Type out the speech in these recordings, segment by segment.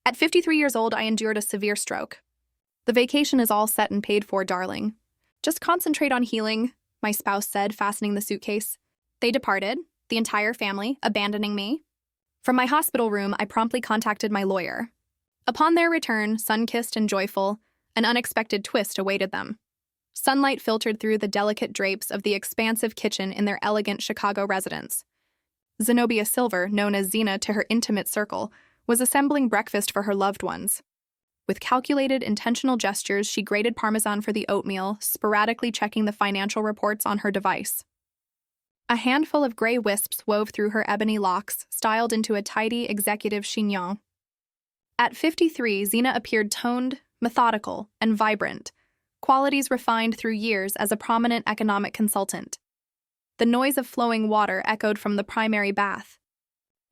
At 53 years old, I endured a severe stroke. The vacation is all set and paid for, darling. Just concentrate on healing, my spouse said, fastening the suitcase. They departed, the entire family, abandoning me. From my hospital room, I promptly contacted my lawyer. Upon their return, sun-kissed and joyful, an unexpected twist awaited them. Sunlight filtered through the delicate drapes of the expansive kitchen in their elegant Chicago residence. Zenobia Silver, known as Zena to her intimate circle, was assembling breakfast for her loved ones. With calculated, intentional gestures, she grated parmesan for the oatmeal, sporadically checking the financial reports on her device. A handful of gray wisps wove through her ebony locks, styled into a tidy executive chignon. At 53, Zena appeared toned, methodical, and vibrant, qualities refined through years as a prominent economic consultant. The noise of flowing water echoed from the primary bath.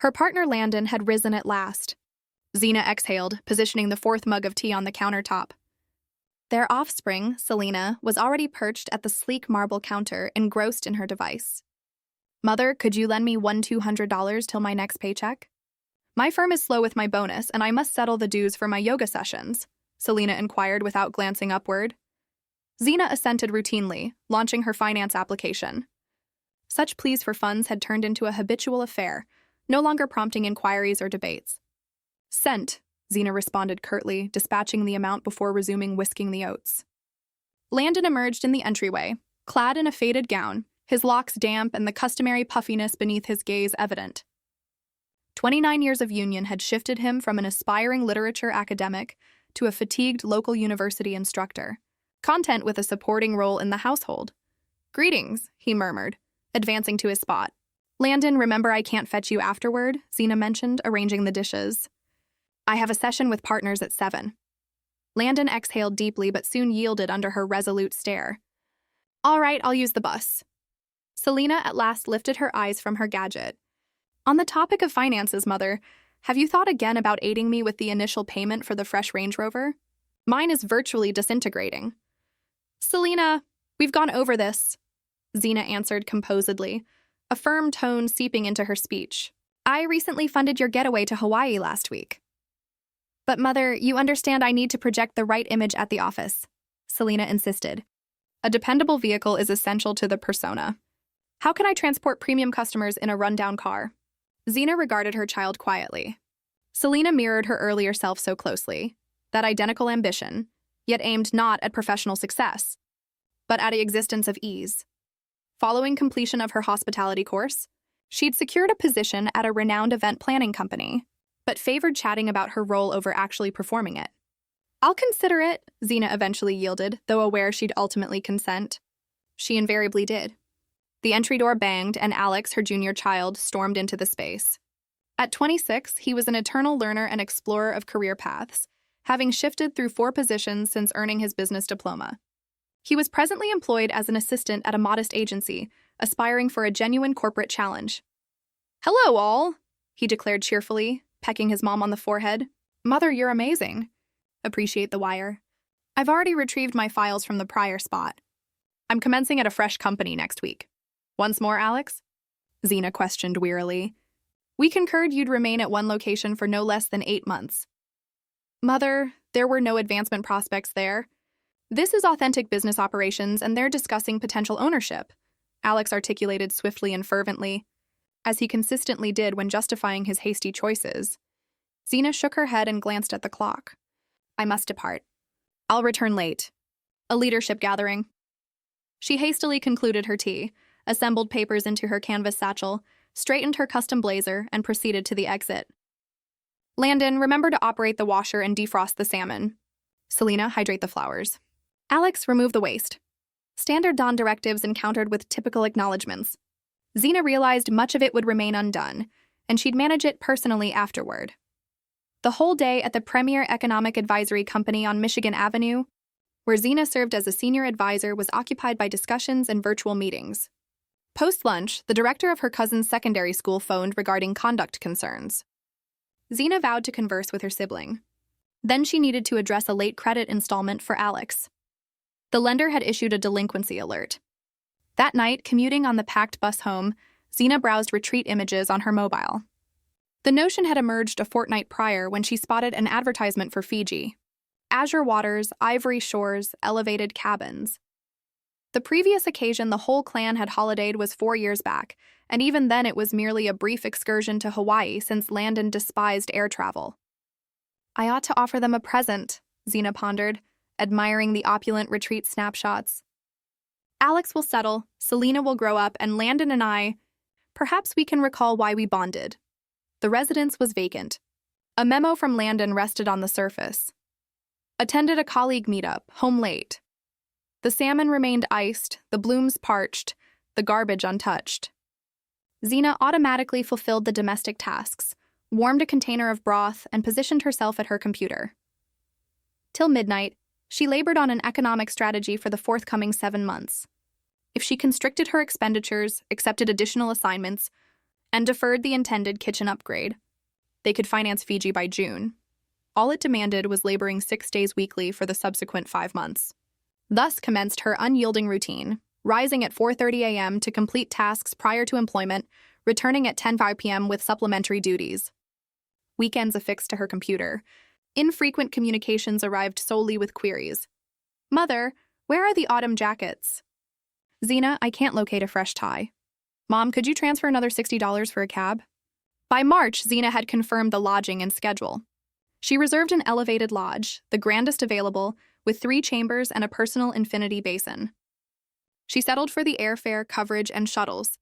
Her partner Landon had risen at last. Zena exhaled, positioning the fourth mug of tea on the countertop. Their offspring, Selena, was already perched at the sleek marble counter, engrossed in her device. Mother, could you lend me $200 till my next paycheck? My firm is slow with my bonus, and I must settle the dues for my yoga sessions, Selena inquired without glancing upward. Zena assented routinely, launching her finance application. Such pleas for funds had turned into a habitual affair, no longer prompting inquiries or debates. Sent, Zena responded curtly, dispatching the amount before resuming whisking the oats. Landon emerged in the entryway, clad in a faded gown, his locks damp and the customary puffiness beneath his gaze evident. 29 years of union had shifted him from an aspiring literature academic to a fatigued local university instructor, content with a supporting role in the household. Greetings, he murmured, advancing to his spot. Landon, remember I can't fetch you afterward, Zena mentioned, arranging the dishes. I have a session with partners at 7. Landon exhaled deeply but soon yielded under her resolute stare. All right, I'll use the bus. Selena at last lifted her eyes from her gadget. On the topic of finances, Mother, have you thought again about aiding me with the initial payment for the fresh Range Rover? Mine is virtually disintegrating. Selena, we've gone over this, Zena answered composedly, a firm tone seeping into her speech. I recently funded your getaway to Hawaii last week. But Mother, you understand I need to project the right image at the office, Selena insisted. A dependable vehicle is essential to the persona. How can I transport premium customers in a rundown car? Zena regarded her child quietly. Selena mirrored her earlier self so closely, that identical ambition, yet aimed not at professional success, but at an existence of ease. Following completion of her hospitality course, she'd secured a position at a renowned event planning company, but favored chatting about her role over actually performing it. I'll consider it, Zena eventually yielded, though aware she'd ultimately consent. She invariably did. The entry door banged, and Alex, her junior child, stormed into the space. At 26, he was an eternal learner and explorer of career paths, having shifted through 4 positions since earning his business diploma. He was presently employed as an assistant at a modest agency, aspiring for a genuine corporate challenge. Hello, all, he declared cheerfully, pecking his mom on the forehead. Mother, you're amazing. Appreciate the wire. I've already retrieved my files from the prior spot. I'm commencing at a fresh company next week. Once more, Alex? Zena questioned wearily. We concurred you'd remain at one location for no less than 8 months. Mother, there were no advancement prospects there. This is authentic business operations, and they're discussing potential ownership, Alex articulated swiftly and fervently, as he consistently did when justifying his hasty choices. Zena shook her head and glanced at the clock. I must depart. I'll return late. A leadership gathering. She hastily concluded her tea, assembled papers into her canvas satchel, straightened her custom blazer, and proceeded to the exit. Landon, remember to operate the washer and defrost the salmon. Selena, hydrate the flowers. Alex, remove the waste. Standard Dawn directives encountered with typical acknowledgments. Zena realized much of it would remain undone, and she'd manage it personally afterward. The whole day at the premier economic advisory company on Michigan Avenue, where Zena served as a senior advisor, was occupied by discussions and virtual meetings. Post-lunch, the director of her cousin's secondary school phoned regarding conduct concerns. Zena vowed to converse with her sibling. Then she needed to address a late credit installment for Alex. The lender had issued a delinquency alert. That night, commuting on the packed bus home, Zena browsed retreat images on her mobile. The notion had emerged a fortnight prior when she spotted an advertisement for Fiji. Azure waters, ivory shores, elevated cabins. The previous occasion the whole clan had holidayed was 4 years back, and even then it was merely a brief excursion to Hawaii since Landon despised air travel. I ought to offer them a present, Xena pondered, admiring the opulent retreat snapshots. Alex will settle, Selena will grow up, and Landon and I, perhaps we can recall why we bonded. The residence was vacant. A memo from Landon rested on the surface. Attended a colleague meetup, home late. The salmon remained iced, the blooms parched, the garbage untouched. Xena automatically fulfilled the domestic tasks, warmed a container of broth, and positioned herself at her computer. Till midnight, she labored on an economic strategy for the forthcoming 7 months. If she constricted her expenditures, accepted additional assignments, and deferred the intended kitchen upgrade, they could finance Fiji by June. All it demanded was laboring 6 days weekly for the subsequent 5 months. Thus commenced her unyielding routine, rising at 4:30 a.m. to complete tasks prior to employment, returning at 10:05 p.m. with supplementary duties. Weekends affixed to her computer. Infrequent communications arrived solely with queries. Mother, where are the autumn jackets? Xena, I can't locate a fresh tie. Mom, could you transfer another $60 for a cab? By March, Xena had confirmed the lodging and schedule. She reserved an elevated lodge, the grandest available, with 3 chambers and a personal infinity basin. She settled for the airfare, coverage, and shuttles,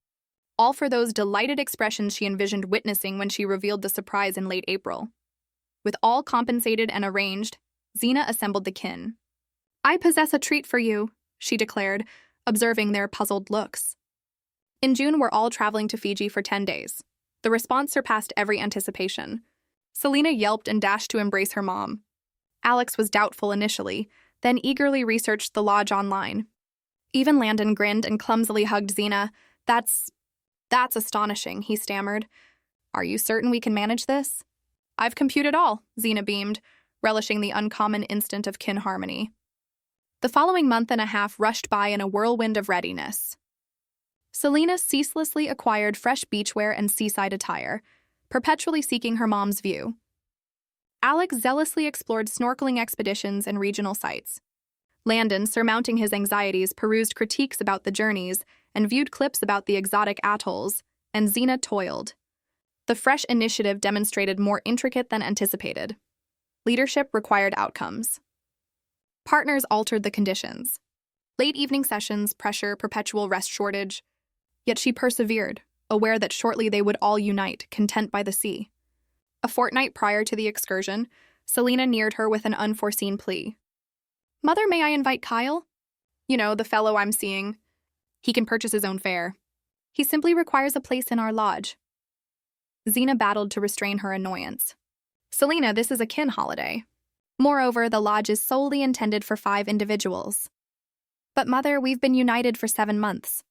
all for those delighted expressions she envisioned witnessing when she revealed the surprise in late April. With all compensated and arranged, Xena assembled the kin. I possess a treat for you, she declared, observing their puzzled looks. In June, we're all traveling to Fiji for 10 days. The response surpassed every anticipation. Selena yelped and dashed to embrace her mom. Alex was doubtful initially, then eagerly researched the lodge online. Even Landon grinned and clumsily hugged Xena. That's astonishing, he stammered. Are you certain we can manage this? I've computed all, Xena beamed, relishing the uncommon instant of kin harmony. The following month and a half rushed by in a whirlwind of readiness. Selena ceaselessly acquired fresh beachwear and seaside attire, perpetually seeking her mom's view. Alex zealously explored snorkeling expeditions and regional sites. Landon, surmounting his anxieties, perused critiques about the journeys and viewed clips about the exotic atolls, and Xena toiled. The fresh initiative demonstrated more intricate than anticipated. Leadership required outcomes. Partners altered the conditions. Late evening sessions, pressure, perpetual rest shortage. Yet she persevered, aware that shortly they would all unite, content by the sea. A fortnight prior to the excursion, Selena neared her with an unforeseen plea. Mother, may I invite Kyle? You know, the fellow I'm seeing. He can purchase his own fare. He simply requires a place in our lodge. Xena battled to restrain her annoyance. Selena, this is a kin holiday. Moreover, the lodge is solely intended for 5 individuals. But Mother, we've been united for 7 months.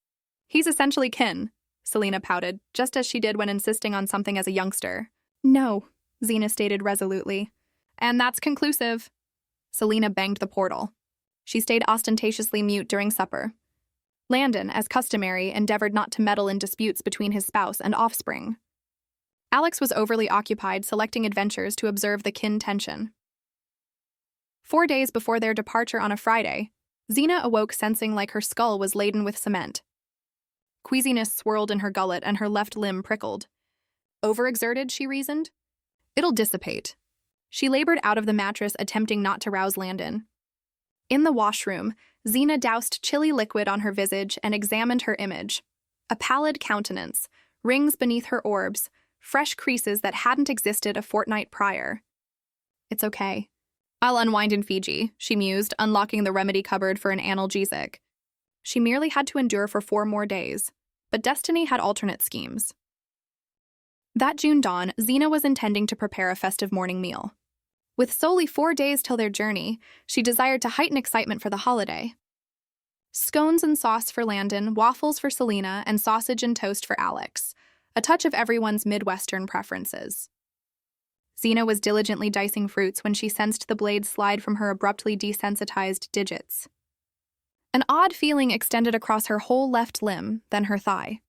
He's essentially kin, Selena pouted, just as she did when insisting on something as a youngster. No, Xena stated resolutely. And that's conclusive. Selena banged the portal. She stayed ostentatiously mute during supper. Landon, as customary, endeavored not to meddle in disputes between his spouse and offspring. Alex was overly occupied selecting adventures to observe the kin tension. 4 days before their departure on a Friday, Xena awoke sensing like her skull was laden with cement. Queasiness swirled in her gullet and her left limb prickled. Overexerted, she reasoned? It'll dissipate. She labored out of the mattress, attempting not to rouse Landon. In the washroom, Xena doused chilly liquid on her visage and examined her image. A pallid countenance, rings beneath her orbs, fresh creases that hadn't existed a fortnight prior. It's okay. I'll unwind in Fiji, she mused, unlocking the remedy cupboard for an analgesic. She merely had to endure for 4 more days, but destiny had alternate schemes. That June dawn, Xena was intending to prepare a festive morning meal. With solely 4 days till their journey, she desired to heighten excitement for the holiday. Scones and sauce for Landon, waffles for Selena, and sausage and toast for Alex, a touch of everyone's Midwestern preferences. Xena was diligently dicing fruits when she sensed the blade slide from her abruptly desensitized digits. An odd feeling extended across her whole left limb, then her thigh.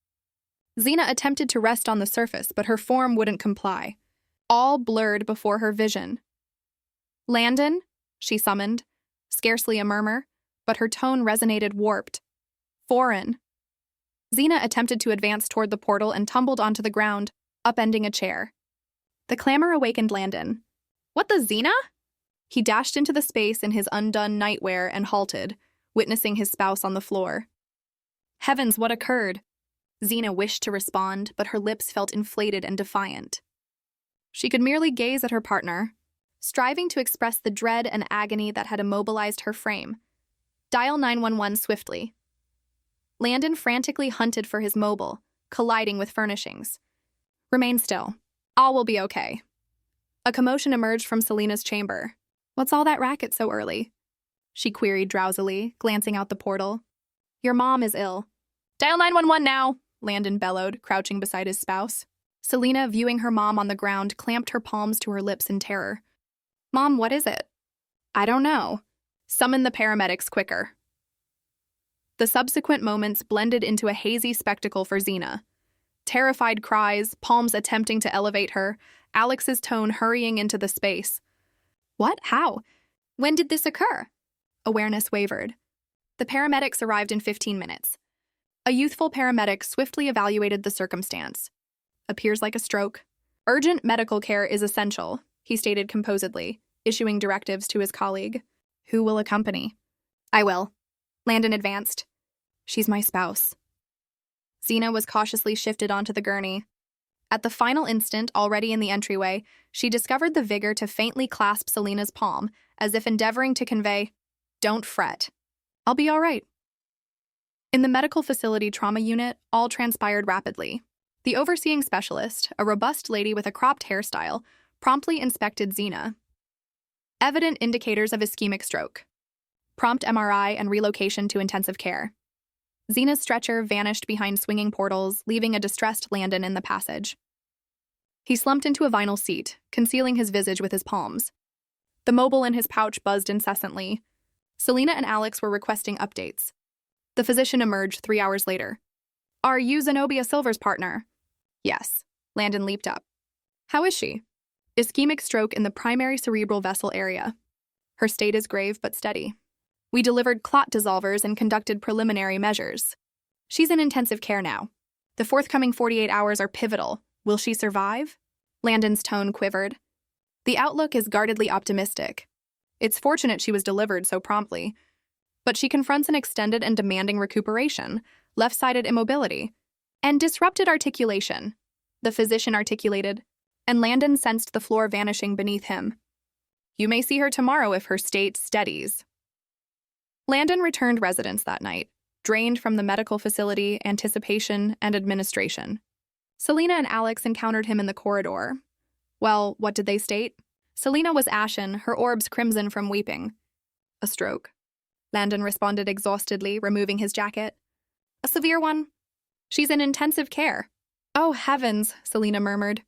Xena attempted to rest on the surface, but her form wouldn't comply. All blurred before her vision. "Landon?" she summoned, scarcely a murmur, but her tone resonated warped. Foreign. Xena attempted to advance toward the portal and tumbled onto the ground, upending a chair. The clamor awakened Landon. "What the Xena?" He dashed into the space in his undone nightwear and halted, witnessing his spouse on the floor. Heavens, what occurred? Xena wished to respond, but her lips felt inflated and defiant. She could merely gaze at her partner, striving to express the dread and agony that had immobilized her frame. "Dial 911 swiftly." Landon frantically hunted for his mobile, colliding with furnishings. "Remain still. All will be okay." A commotion emerged from Selena's chamber. "What's all that racket so early?" she queried drowsily, glancing out the portal. "Your mom is ill." "Dial 911 now," Landon bellowed, crouching beside his spouse. Selena, viewing her mom on the ground, clamped her palms to her lips in terror. "Mom, what is it?" "I don't know." "Summon the paramedics quicker." The subsequent moments blended into a hazy spectacle for Xena. Terrified cries, palms attempting to elevate her, Alex's tone hurrying into the space. "What? How? When did this occur?" Awareness wavered. The paramedics arrived in 15 minutes. A youthful paramedic swiftly evaluated the circumstance. "Appears like a stroke. Urgent medical care is essential," he stated composedly, issuing directives to his colleague. "Who will accompany?" "I will." Landon advanced. "She's my spouse." Xena was cautiously shifted onto the gurney. At the final instant, already in the entryway, she discovered the vigor to faintly clasp Selena's palm, as if endeavoring to convey, "Don't fret. I'll be all right." In the medical facility trauma unit, all transpired rapidly. The overseeing specialist, a robust lady with a cropped hairstyle, promptly inspected Xena. Evident indicators of ischemic stroke. Prompt MRI and relocation to intensive care. Xena's stretcher vanished behind swinging portals, leaving a distressed Landon in the passage. He slumped into a vinyl seat, concealing his visage with his palms. The mobile in his pouch buzzed incessantly. Selena and Alex were requesting updates. The physician emerged 3 hours later. "Are you Zenobia Silver's partner?" "Yes." Landon leaped up. "How is she?" "Ischemic stroke in the primary cerebral vessel area. Her state is grave but steady. We delivered clot dissolvers and conducted preliminary measures. She's in intensive care now. The forthcoming 48 hours are pivotal. Will she survive?" Landon's tone quivered. "The outlook is guardedly optimistic. It's fortunate she was delivered so promptly. But she confronts an extended and demanding recuperation, left-sided immobility, and disrupted articulation," the physician articulated, and Landon sensed the floor vanishing beneath him. "You may see her tomorrow if her state steadies." Landon returned residence that night, drained from the medical facility, anticipation, and administration. Selena and Alex encountered him in the corridor. Well, what did they state? Selena was ashen, her orbs crimson from weeping. "A stroke," Landon responded exhaustedly, removing his jacket. "A severe one. She's in intensive care." "Oh, heavens," Selena murmured.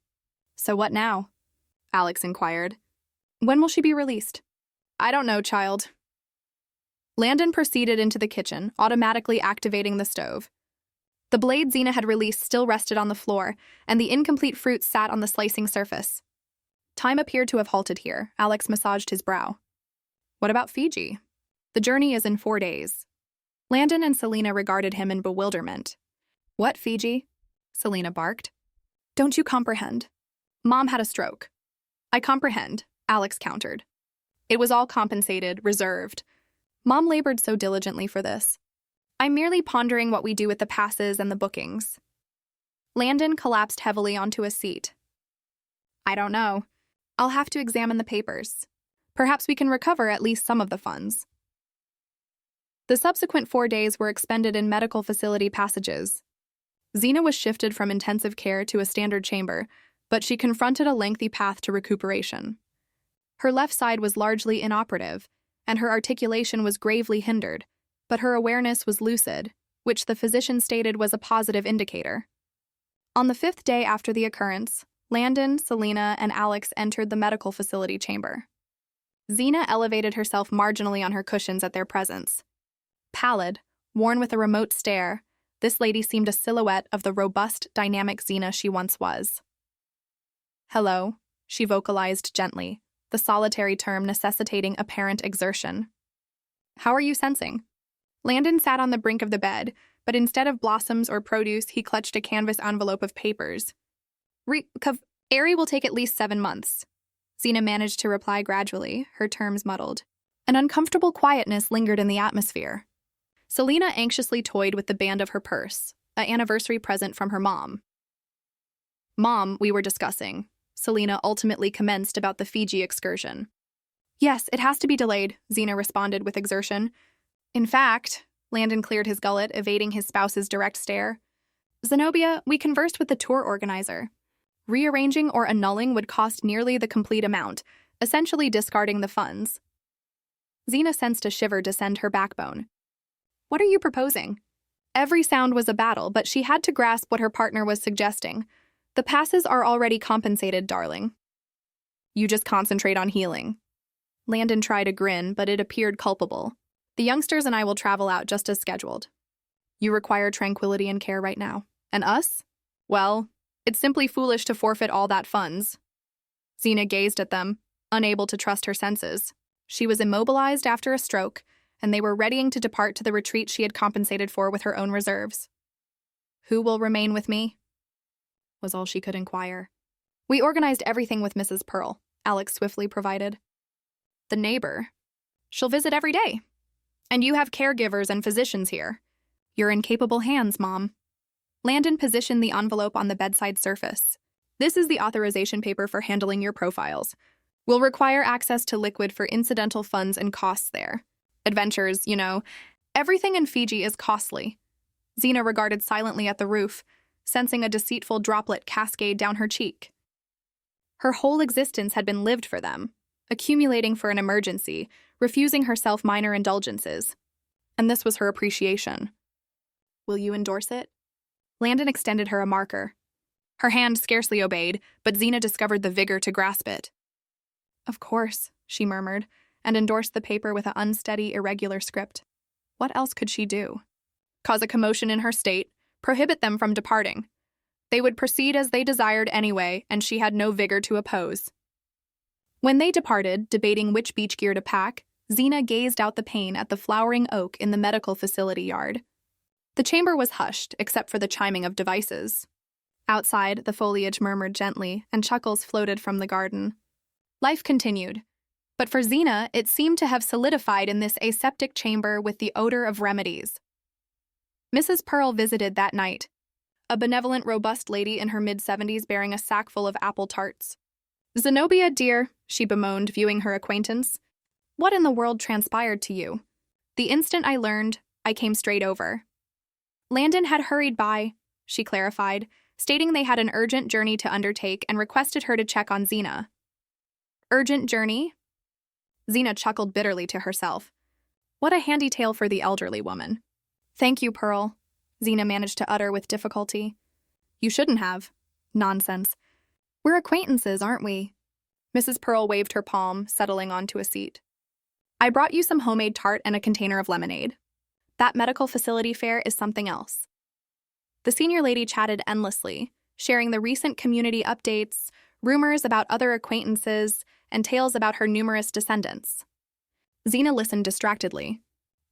"So what now?" Alex inquired. "When will she be released?" "I don't know, child." Landon proceeded into the kitchen, automatically activating the stove. The blade Xena had released still rested on the floor, and the incomplete fruit sat on the slicing surface. Time appeared to have halted here. Alex massaged his brow. "What about Fiji? The journey is in 4 days." Landon and Selena regarded him in bewilderment. "What, Fiji?" Selena barked. "Don't you comprehend? Mom had a stroke." "I comprehend," Alex countered. "It was all compensated, reserved. Mom labored so diligently for this. I'm merely pondering what we do with the passes and the bookings." Landon collapsed heavily onto a seat. "I don't know. I'll have to examine the papers. Perhaps we can recover at least some of the funds." The subsequent 4 days were expended in medical facility passages. Xena was shifted from intensive care to a standard chamber, but she confronted a lengthy path to recuperation. Her left side was largely inoperative, and her articulation was gravely hindered, but her awareness was lucid, which the physician stated was a positive indicator. On the 5th day after the occurrence, Landon, Selena, and Alex entered the medical facility chamber. Xena elevated herself marginally on her cushions at their presence. Pallid, worn with a remote stare, This lady seemed a silhouette of the robust, dynamic Xena she once was. "Hello," she vocalized gently, the solitary term necessitating apparent exertion. "How are you sensing?" Landon sat on the brink of the bed, but instead of blossoms or produce, he clutched a canvas envelope of papers. "Ari will take at least 7 months." Xena managed to reply gradually, her terms muddled. An uncomfortable quietness lingered in the atmosphere. Selena anxiously toyed with the band of her purse, an anniversary present from her mom. "Mom, we were discussing." Selena ultimately commenced about the Fiji excursion. "Yes, it has to be delayed," Xena responded with exertion. "In fact," Landon cleared his gullet, evading his spouse's direct stare. "Zenobia, we conversed with the tour organizer. Rearranging or annulling would cost nearly the complete amount, essentially discarding the funds." Xena sensed a shiver descend her backbone. "What are you proposing?" Every sound was a battle, but she had to grasp what her partner was suggesting. "The passes are already compensated, darling. You just concentrate on healing." Landon tried a grin, but it appeared culpable. "The youngsters and I will travel out just as scheduled. You require tranquility and care right now. And us? Well, it's simply foolish to forfeit all that funds." Xena gazed at them, unable to trust her senses. She was immobilized after a stroke, and they were readying to depart to the retreat she had compensated for with her own reserves. "Who will remain with me?" was all she could inquire. "We organized everything with Mrs. Pearl," Alex swiftly provided. "The neighbor. She'll visit every day. And you have caregivers and physicians here. You're in capable hands, Mom." Landon positioned the envelope on the bedside surface. "This is the authorization paper for handling your profiles. We'll require access to liquid for incidental funds and costs there. Adventures, you know. Everything in Fiji is costly." Xena regarded silently at the roof, sensing a deceitful droplet cascade down her cheek. Her whole existence had been lived for them, accumulating for an emergency, refusing herself minor indulgences. And this was her appreciation. "Will you endorse it?" Landon extended her a marker. Her hand scarcely obeyed, but Xena discovered the vigor to grasp it. "Of course," she murmured, and endorsed the paper with an unsteady, irregular script. What else could she do? Cause a commotion in her state, prohibit them from departing. They would proceed as they desired anyway, and she had no vigor to oppose. When they departed, debating which beach gear to pack, Xena gazed out the pane at the flowering oak in the medical facility yard. The chamber was hushed, except for the chiming of devices. Outside, the foliage murmured gently, and chuckles floated from the garden. Life continued. But for Xena, it seemed to have solidified in this aseptic chamber with the odor of remedies. Mrs. Pearl visited that night, a benevolent, robust lady in her mid-70s bearing a sack full of apple tarts. "Zenobia, dear," she bemoaned, viewing her acquaintance, "what in the world transpired to you? The instant I learned, I came straight over." Landon had hurried by, she clarified, stating they had an urgent journey to undertake and requested her to check on Xena. "Urgent journey?" Xena chuckled bitterly to herself. What a handy tale for the elderly woman. "Thank you, Pearl," Xena managed to utter with difficulty. "You shouldn't have." "Nonsense. We're acquaintances, aren't we?" Mrs. Pearl waved her palm, settling onto a seat. "I brought you some homemade tart and a container of lemonade. That medical facility fare is something else." The senior lady chatted endlessly, sharing the recent community updates, rumors about other acquaintances, and tales about her numerous descendants. Xena listened distractedly.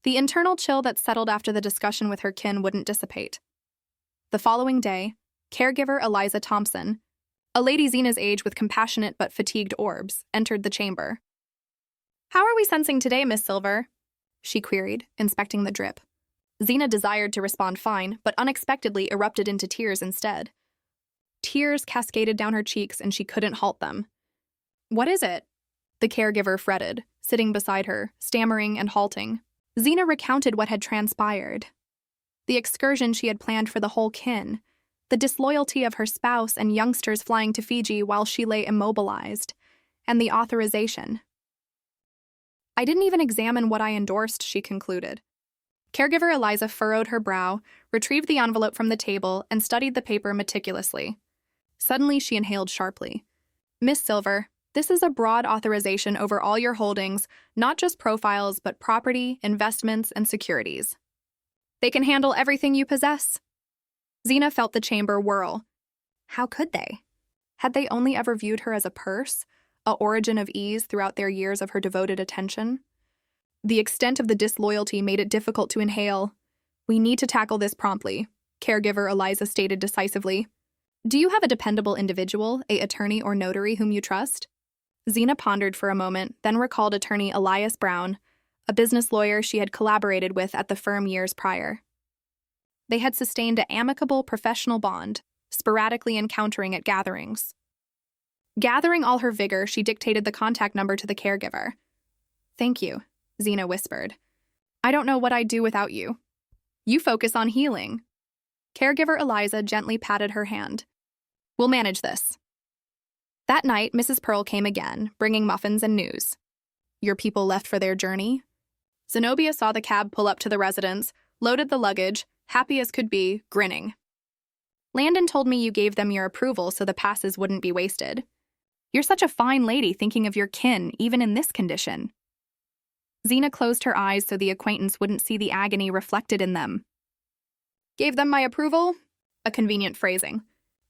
The internal chill that settled after the discussion with her kin wouldn't dissipate. The following day, caregiver Eliza Thompson, a lady Xena's age with compassionate but fatigued orbs, entered the chamber. "How are we sensing today, Miss Silver?" she queried, inspecting the drip. Xena desired to respond fine, but unexpectedly erupted into tears instead. Tears cascaded down her cheeks, and she couldn't halt them. "What is it?" the caregiver fretted, sitting beside her, stammering and halting. Xena recounted what had transpired. The excursion she had planned for the whole kin, the disloyalty of her spouse and youngsters flying to Fiji while she lay immobilized, and the authorization. "I didn't even examine what I endorsed," she concluded. Caregiver Eliza furrowed her brow, retrieved the envelope from the table, and studied the paper meticulously. Suddenly, she inhaled sharply. "Miss Silver, this is a broad authorization over all your holdings, not just profiles, but property, investments, and securities." They can handle everything you possess. Xena felt the chamber whirl. How could they? Had they only ever viewed her as a purse, a origin of ease throughout their years of her devoted attention? The extent of the disloyalty made it difficult to inhale. We need to tackle this promptly, caregiver Eliza stated decisively. Do you have a dependable individual, a attorney or notary whom you trust? Xena pondered for a moment, then recalled attorney Elias Brown, a business lawyer she had collaborated with at the firm years prior. They had sustained an amicable professional bond, sporadically encountering at gatherings. Gathering all her vigor, she dictated the contact number to the caregiver. Thank you, Xena whispered. I don't know what I'd do without you. You focus on healing. Caregiver Eliza gently patted her hand. We'll manage this. That night, Mrs. Pearl came again, bringing muffins and news. Your people left for their journey? Zenobia saw the cab pull up to the residence, loaded the luggage, happy as could be, grinning. Landon told me you gave them your approval so the passes wouldn't be wasted. You're such a fine lady thinking of your kin, even in this condition. Xena closed her eyes so the acquaintance wouldn't see the agony reflected in them. Gave them my approval? A convenient phrasing.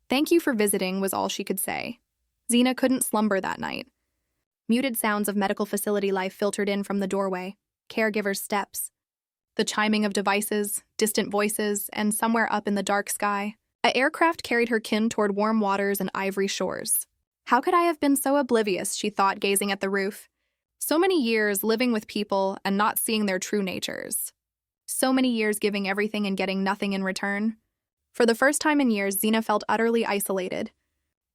Thank you for visiting was all she could say. Xena couldn't slumber that night. Muted sounds of medical facility life filtered in from the doorway, caregivers' steps, the chiming of devices, distant voices, and somewhere up in the dark sky, an aircraft carried her kin toward warm waters and ivory shores. How could I have been so oblivious, she thought, gazing at the roof. So many years living with people and not seeing their true natures. So many years giving everything and getting nothing in return. For the first time in years, Xena felt utterly isolated.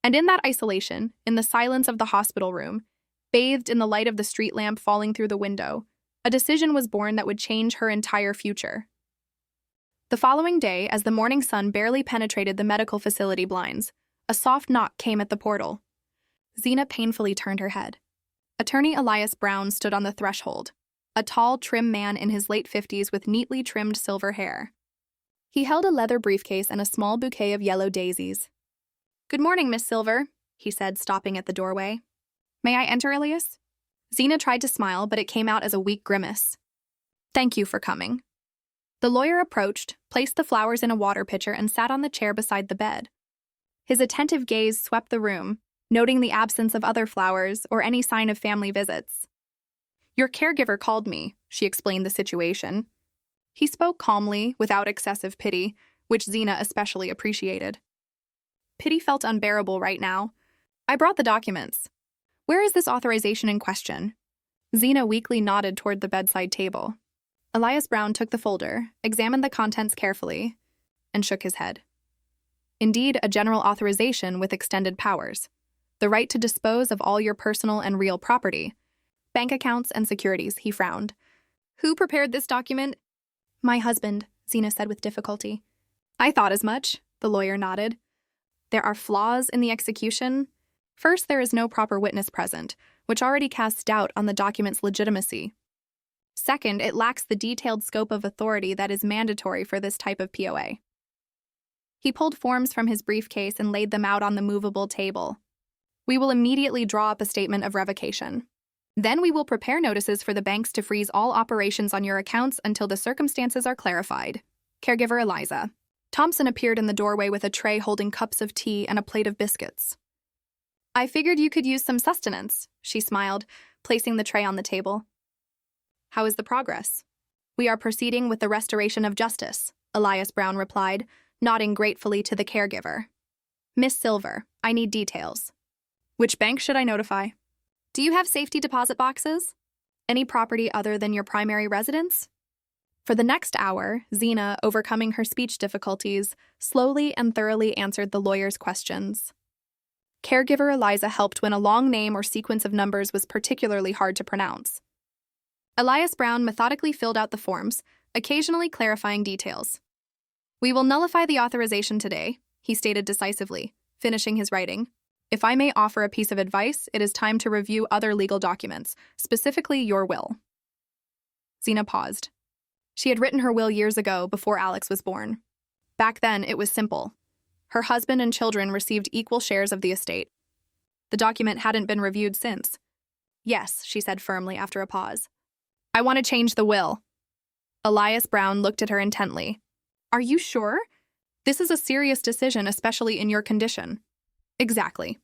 And in that isolation, in the silence of the hospital room, bathed in the light of the street lamp falling through the window, a decision was born that would change her entire future. The following day, as the morning sun barely penetrated the medical facility blinds, a soft knock came at the portal. Xena painfully turned her head. Attorney Elias Brown stood on the threshold, a tall, trim man in his late 50s with neatly trimmed silver hair. He held a leather briefcase and a small bouquet of yellow daisies. Good morning, Miss Silver, he said, stopping at the doorway. May I enter, Elias? Xena tried to smile, but it came out as a weak grimace. Thank you for coming. The lawyer approached, placed the flowers in a water pitcher, and sat on the chair beside the bed. His attentive gaze swept the room, noting the absence of other flowers or any sign of family visits. Your caregiver called me, she explained the situation. He spoke calmly, without excessive pity, which Xena especially appreciated. Pity felt unbearable right now. I brought the documents. Where is this authorization in question? Xena weakly nodded toward the bedside table. Elias Brown took the folder, examined the contents carefully, and shook his head. Indeed, a general authorization with extended powers. The right to dispose of all your personal and real property. Bank accounts and securities, he frowned. Who prepared this document? My husband, Xena said with difficulty. I thought as much, the lawyer nodded. There are flaws in the execution. First, there is no proper witness present, which already casts doubt on the document's legitimacy. Second, it lacks the detailed scope of authority that is mandatory for this type of POA. He pulled forms from his briefcase and laid them out on the movable table. We will immediately draw up a statement of revocation. Then we will prepare notices for the banks to freeze all operations on your accounts until the circumstances are clarified. Caregiver Eliza. Thompson appeared in the doorway with a tray holding cups of tea and a plate of biscuits. I figured you could use some sustenance, she smiled, placing the tray on the table. How is the progress? We are proceeding with the restoration of justice, Elias Brown replied, nodding gratefully to the caregiver. Miss Silver, I need details. Which bank should I notify? Do you have safety deposit boxes? Any property other than your primary residence? For the next hour, Xena, overcoming her speech difficulties, slowly and thoroughly answered the lawyer's questions. Caregiver Eliza helped when a long name or sequence of numbers was particularly hard to pronounce. Elias Brown methodically filled out the forms, occasionally clarifying details. We will nullify the authorization today, he stated decisively, finishing his writing. If I may offer a piece of advice, it is time to review other legal documents, specifically your will. Xena paused. She had written her will years ago, before Alex was born. Back then, it was simple. Her husband and children received equal shares of the estate. The document hadn't been reviewed since. Yes, she said firmly after a pause. I want to change the will. Elias Brown looked at her intently. Are you sure? This is a serious decision, especially in your condition. Exactly.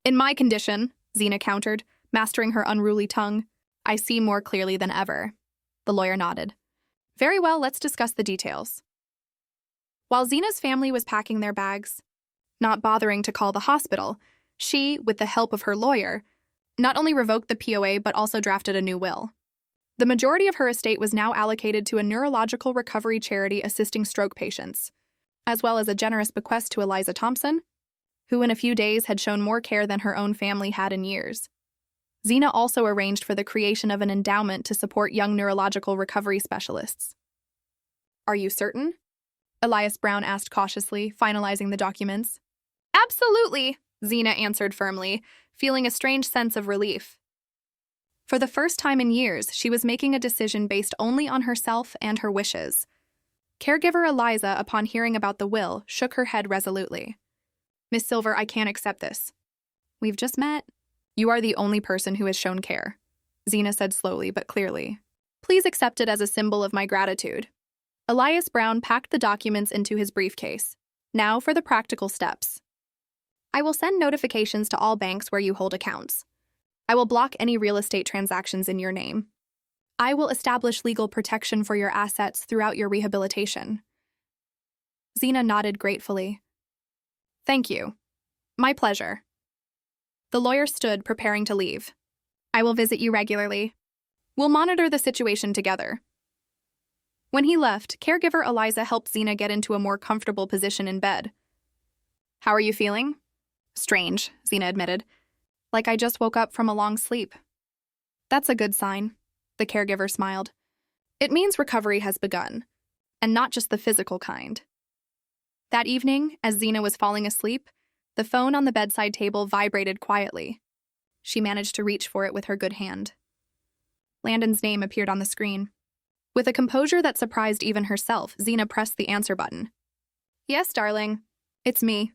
In my condition, Zena countered, mastering her unruly tongue, I see more clearly than ever. The lawyer nodded. Very well, let's discuss the details. While Zena's family was packing their bags, not bothering to call the hospital, she, with the help of her lawyer, not only revoked the POA but also drafted a new will. The majority of her estate was now allocated to a neurological recovery charity assisting stroke patients, as well as a generous bequest to Eliza Thompson, who in a few days had shown more care than her own family had in years. Zena also arranged for the creation of an endowment to support young neurological recovery specialists. Are you certain? Elias Brown asked cautiously, finalizing the documents. Absolutely, Zena answered firmly, feeling a strange sense of relief. For the first time in years, she was making a decision based only on herself and her wishes. Caregiver Eliza, upon hearing about the will, shook her head resolutely. Miss Silver, I can't accept this. We've just met. You are the only person who has shown care, Zena said slowly but clearly. Please accept it as a symbol of my gratitude. Elias Brown packed the documents into his briefcase. Now for the practical steps. I will send notifications to all banks where you hold accounts. I will block any real estate transactions in your name. I will establish legal protection for your assets throughout your rehabilitation. Zena nodded gratefully. Thank you. My pleasure. The lawyer stood, preparing to leave. I will visit you regularly. We'll monitor the situation together. When he left, caregiver Eliza helped Zena get into a more comfortable position in bed. How are you feeling? Strange, Zena admitted. Like I just woke up from a long sleep. That's a good sign, the caregiver smiled. It means recovery has begun, and not just the physical kind. That evening, as Zena was falling asleep, the phone on the bedside table vibrated quietly. She managed to reach for it with her good hand. Landon's name appeared on the screen. With a composure that surprised even herself, Zena pressed the answer button. Yes, darling. It's me.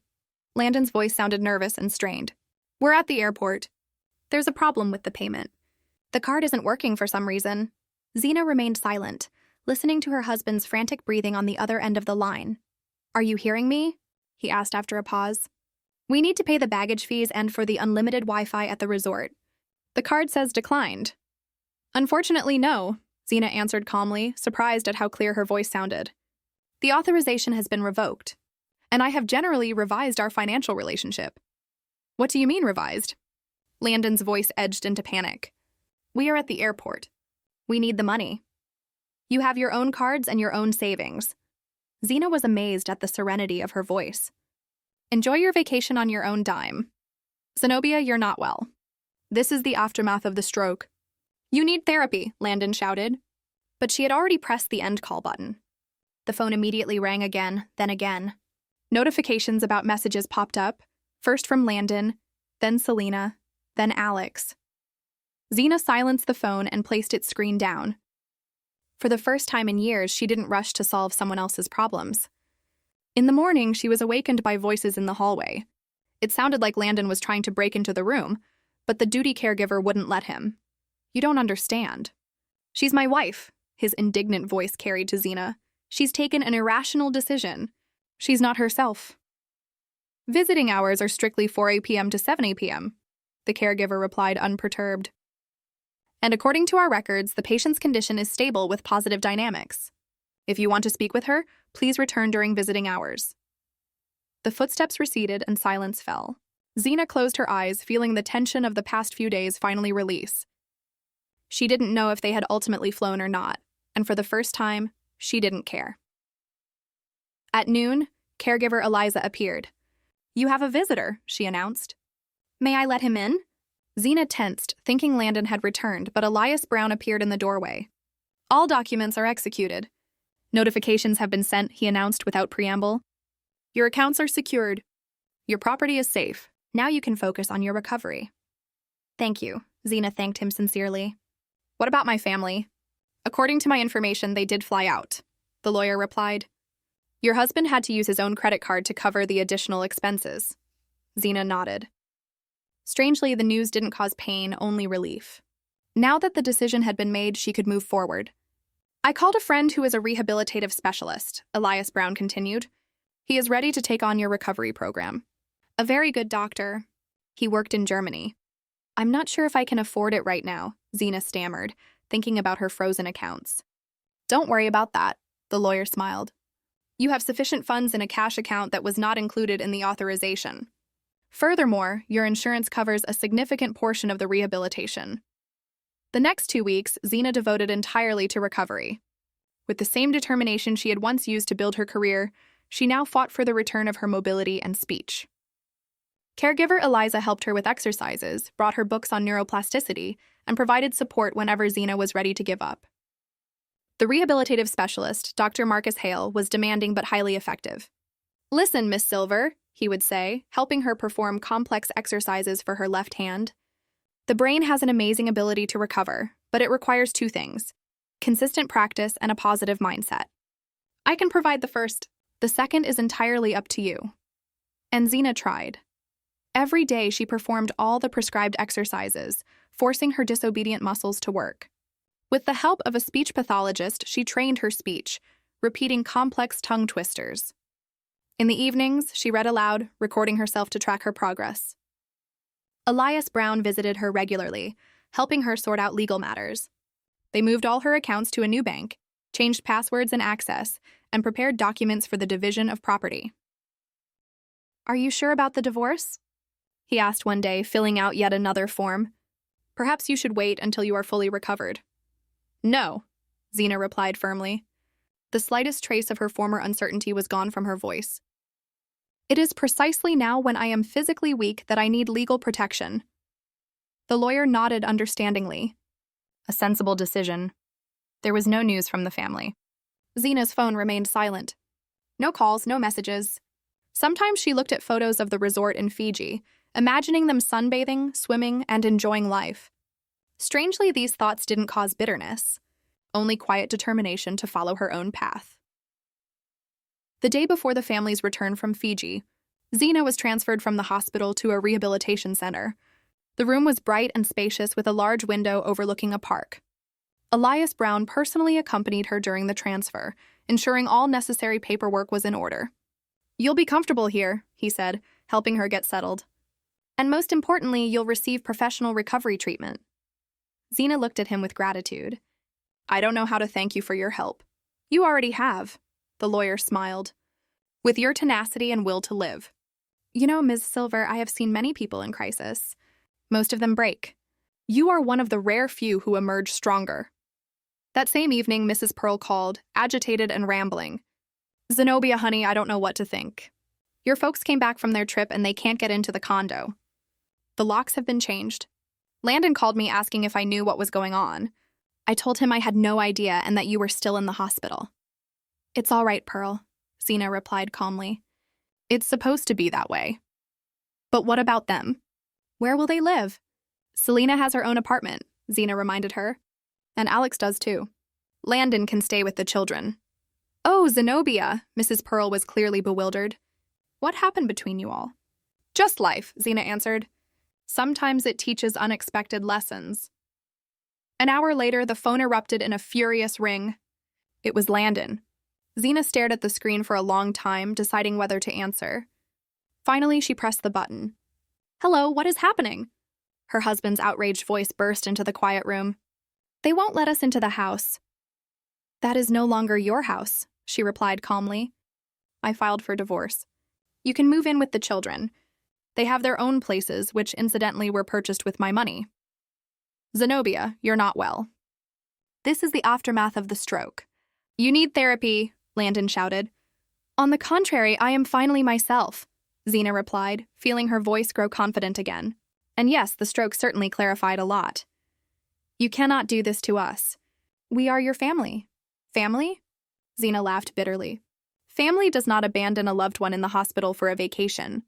Landon's voice sounded nervous and strained. We're at the airport. There's a problem with the payment. The card isn't working for some reason. Zena remained silent, listening to her husband's frantic breathing on the other end of the line. Are you hearing me? He asked after a pause. We need to pay the baggage fees and for the unlimited Wi-Fi at the resort. The card says declined. Unfortunately, no, Zena answered calmly, surprised at how clear her voice sounded. The authorization has been revoked, and I have generally revised our financial relationship. What do you mean revised? Landon's voice edged into panic. We are at the airport. We need the money. You have your own cards and your own savings. Zena was amazed at the serenity of her voice. Enjoy your vacation on your own dime. Zenobia, you're not well. This is the aftermath of the stroke. You need therapy, Landon shouted. But she had already pressed the end call button. The phone immediately rang again, then again. Notifications about messages popped up, first from Landon, then Selena, then Alex. Zena silenced the phone and placed its screen down. For the first time in years, she didn't rush to solve someone else's problems. In the morning, she was awakened by voices in the hallway. It sounded like Landon was trying to break into the room, but the duty caregiver wouldn't let him. You don't understand. She's my wife, his indignant voice carried to Zena. She's taken an irrational decision. She's not herself. Visiting hours are strictly 4 p.m. to 7 p.m., the caregiver replied unperturbed. And according to our records, the patient's condition is stable with positive dynamics. If you want to speak with her, please return during visiting hours. The footsteps receded and silence fell. Zena closed her eyes, feeling the tension of the past few days finally release. She didn't know if they had ultimately flown or not, and for the first time, she didn't care. At noon, caregiver Eliza appeared. You have a visitor, she announced. May I let him in? Zena tensed, thinking Landon had returned, but Elias Brown appeared in the doorway. All documents are executed. Notifications have been sent, he announced without preamble. Your accounts are secured. Your property is safe. Now you can focus on your recovery. Thank you, Zena thanked him sincerely. What about my family? According to my information, they did fly out, the lawyer replied. Your husband had to use his own credit card to cover the additional expenses. Zena nodded. Strangely, the news didn't cause pain, only relief. Now that the decision had been made, she could move forward. I called a friend who is a rehabilitative specialist, Elias Brown continued. He is ready to take on your recovery program. A very good doctor. He worked in Germany. I'm not sure if I can afford it right now, Zena stammered, thinking about her frozen accounts. Don't worry about that, the lawyer smiled. You have sufficient funds in a cash account that was not included in the authorization. Furthermore, your insurance covers a significant portion of the rehabilitation. The next 2 weeks, Zena devoted entirely to recovery. With the same determination she had once used to build her career, she now fought for the return of her mobility and speech. Caregiver Eliza helped her with exercises, brought her books on neuroplasticity, and provided support whenever Zena was ready to give up. The rehabilitative specialist, Dr. Marcus Hale, was demanding but highly effective. Listen, Miss Silver, he would say, helping her perform complex exercises for her left hand. The brain has an amazing ability to recover, but it requires 2 things: consistent practice and a positive mindset. I can provide the first. The second is entirely up to you. And Zena tried. Every day she performed all the prescribed exercises, forcing her disobedient muscles to work. With the help of a speech pathologist, she trained her speech, repeating complex tongue twisters. In the evenings, she read aloud, recording herself to track her progress. Elias Brown visited her regularly, helping her sort out legal matters. They moved all her accounts to a new bank, changed passwords and access, and prepared documents for the division of property. Are you sure about the divorce? He asked one day, filling out yet another form. Perhaps you should wait until you are fully recovered. No, Zena replied firmly. The slightest trace of her former uncertainty was gone from her voice. It is precisely now when I am physically weak that I need legal protection. The lawyer nodded understandingly. A sensible decision. There was no news from the family. Zena's phone remained silent. No calls, no messages. Sometimes she looked at photos of the resort in Fiji, imagining them sunbathing, swimming, and enjoying life. Strangely, these thoughts didn't cause bitterness, only quiet determination to follow her own path. The day before the family's return from Fiji, Zena was transferred from the hospital to a rehabilitation center. The room was bright and spacious with a large window overlooking a park. Elias Brown personally accompanied her during the transfer, ensuring all necessary paperwork was in order. You'll be comfortable here, he said, helping her get settled. And most importantly, you'll receive professional recovery treatment. Zena looked at him with gratitude. I don't know how to thank you for your help. You already have, the lawyer smiled. With your tenacity and will to live. You know, Ms. Silver, I have seen many people in crisis. Most of them break. You are one of the rare few who emerge stronger. That same evening, Mrs. Pearl called, agitated and rambling. Zenobia, honey, I don't know what to think. Your folks came back from their trip and they can't get into the condo. The locks have been changed. Landon called me asking if I knew what was going on. I told him I had no idea and that you were still in the hospital. It's all right, Pearl, Zena replied calmly. It's supposed to be that way. But what about them? Where will they live? Selena has her own apartment, Zena reminded her. And Alex does too. Landon can stay with the children. Oh, Zenobia, Mrs. Pearl was clearly bewildered. What happened between you all? Just life, Zena answered. Sometimes it teaches unexpected lessons. An hour later, the phone erupted in a furious ring. It was Landon. Zena stared at the screen for a long time, deciding whether to answer. Finally, she pressed the button. Hello, what is happening? Her husband's outraged voice burst into the quiet room. They won't let us into the house. That is no longer your house, she replied calmly. I filed for divorce. You can move in with the children. They have their own places, which incidentally were purchased with my money. Zenobia, you're not well. This is the aftermath of the stroke. You need therapy, Landon shouted. On the contrary, I am finally myself, Zena replied, feeling her voice grow confident again. And yes, the stroke certainly clarified a lot. You cannot do this to us. We are your family. Family? Zena laughed bitterly. Family does not abandon a loved one in the hospital for a vacation.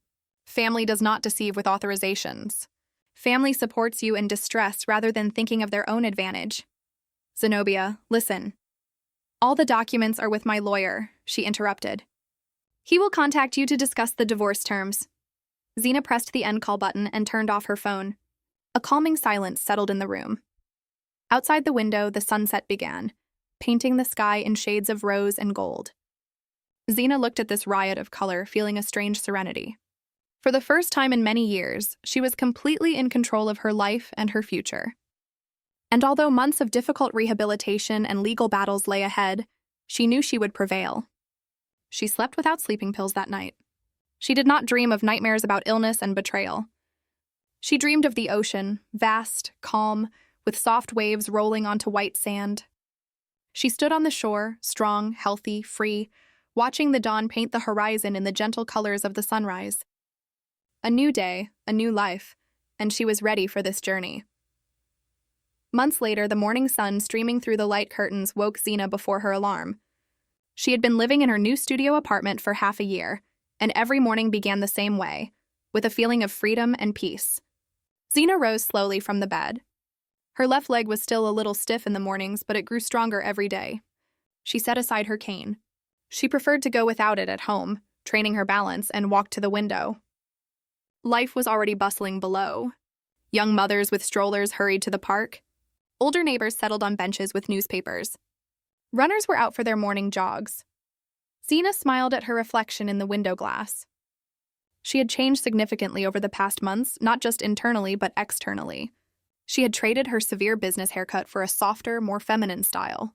Family does not deceive with authorizations. Family supports you in distress rather than thinking of their own advantage. Zenobia, listen. All the documents are with my lawyer, she interrupted. He will contact you to discuss the divorce terms. Zena pressed the end call button and turned off her phone. A calming silence settled in the room. Outside the window, the sunset began. painting the sky in shades of rose and gold. Zena looked at this riot of color, feeling a strange serenity. For the first time in many years, she was completely in control of her life and her future. And although months of difficult rehabilitation and legal battles lay ahead, she knew she would prevail. She slept without sleeping pills that night. She did not dream of nightmares about illness and betrayal. She dreamed of the ocean, vast, calm, with soft waves rolling onto white sand. She stood on the shore, strong, healthy, free, watching the dawn paint the horizon in the gentle colors of the sunrise. A new day, a new life, and she was ready for this journey. Months later, the morning sun streaming through the light curtains woke Zena before her alarm. She had been living in her new studio apartment for half a year, and every morning began the same way, with a feeling of freedom and peace. Zena rose slowly from the bed. Her left leg was still a little stiff in the mornings, but it grew stronger every day. She set aside her cane. She preferred to go without it at home, training her balance, and walked to the window. Life was already bustling below. Young mothers with strollers hurried to the park. Older neighbors settled on benches with newspapers. Runners were out for their morning jogs. Zena smiled at her reflection in the window glass. She had changed significantly over the past months, not just internally but externally. She had traded her severe business haircut for a softer, more feminine style.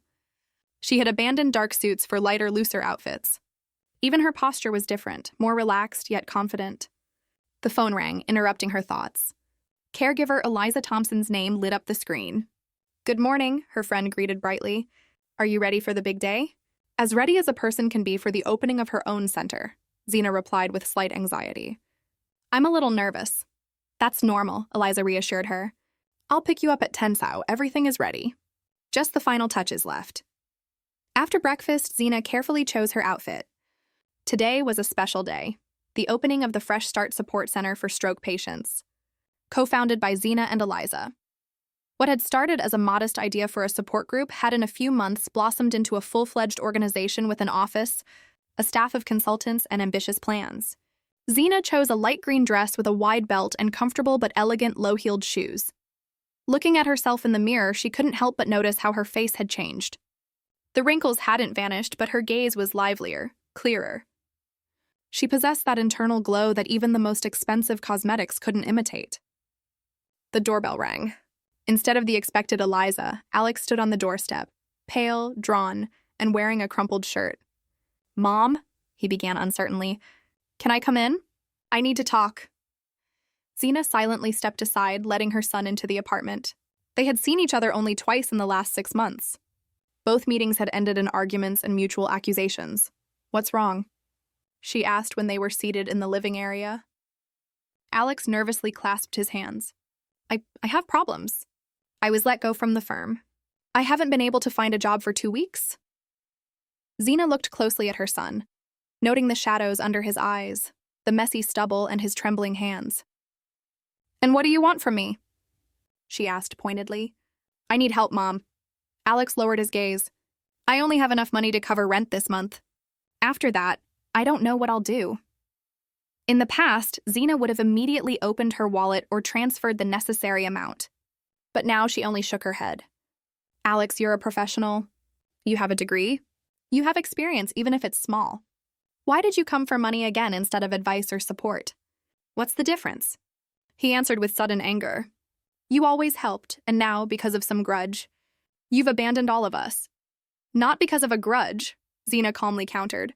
She had abandoned dark suits for lighter, looser outfits. Even her posture was different, more relaxed yet confident. The phone rang, interrupting her thoughts. Caregiver Eliza Thompson's name lit up the screen. "Good morning," her friend greeted brightly. "Are you ready for the big day?" "As ready as a person can be for the opening of her own center," Zena replied with slight anxiety. "I'm a little nervous." "That's normal," Eliza reassured her. "I'll pick you up at 10 Sao. Everything is ready. Just the final touches left." After breakfast, Zena carefully chose her outfit. Today was a special day. The opening of the Fresh Start Support Center for Stroke Patients, co-founded by Zena and Eliza. What had started as a modest idea for a support group had in a few months blossomed into a full-fledged organization with an office, a staff of consultants, and ambitious plans. Zena chose a light green dress with a wide belt and comfortable but elegant low-heeled shoes. Looking at herself in the mirror, she couldn't help but notice how her face had changed. The wrinkles hadn't vanished, but her gaze was livelier, clearer. She possessed that internal glow that even the most expensive cosmetics couldn't imitate. The doorbell rang. Instead of the expected Eliza, Alex stood on the doorstep, pale, drawn, and wearing a crumpled shirt. "Mom," he began uncertainly, "can I come in? I need to talk." Zena silently stepped aside, letting her son into the apartment. They had seen each other only twice in the last 6 months. Both meetings had ended in arguments and mutual accusations. "What's wrong?" she asked when they were seated in the living area. Alex nervously clasped his hands. I have problems. I was let go from the firm. I haven't been able to find a job for 2 weeks." Zena looked closely at her son, noting the shadows under his eyes, the messy stubble, and his trembling hands. "And what do you want from me?" she asked pointedly. "I need help, Mom." Alex lowered his gaze. "I only have enough money to cover rent this month. After that, I don't know what I'll do." In the past, Zena would have immediately opened her wallet or transferred the necessary amount. But now she only shook her head. "Alex, you're a professional. You have a degree. You have experience, even if it's small. Why did you come for money again instead of advice or support? What's the difference?" He answered with sudden anger. "You always helped, and now, because of some grudge, you've abandoned all of us." "Not because of a grudge," Zena calmly countered.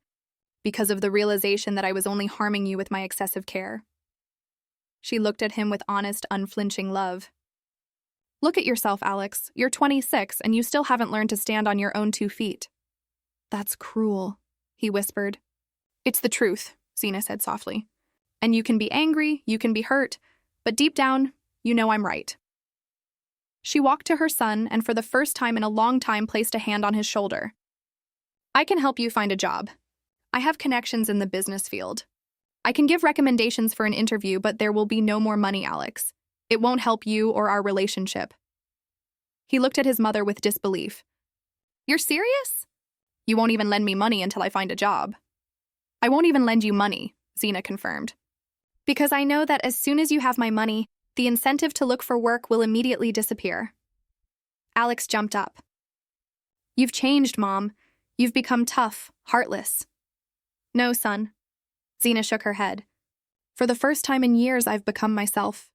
"Because of the realization that I was only harming you with my excessive care." She looked at him with honest, unflinching love. "Look at yourself, Alex. You're 26, and you still haven't learned to stand on your own 2 feet." "That's cruel," he whispered. "It's the truth," Zena said softly. "And you can be angry, you can be hurt, but deep down, you know I'm right." She walked to her son and for the first time in a long time placed a hand on his shoulder. "I can help you find a job. I have connections in the business field. I can give recommendations for an interview, but there will be no more money, Alex. It won't help you or our relationship." He looked at his mother with disbelief. "You're serious? You won't even lend me money until I find a job." "I won't even lend you money," Zena confirmed. "Because I know that as soon as you have my money, the incentive to look for work will immediately disappear." Alex jumped up. You've changed, Mom. You've become tough, heartless. No, son. Zena shook her head. For the first time in years, I've become myself.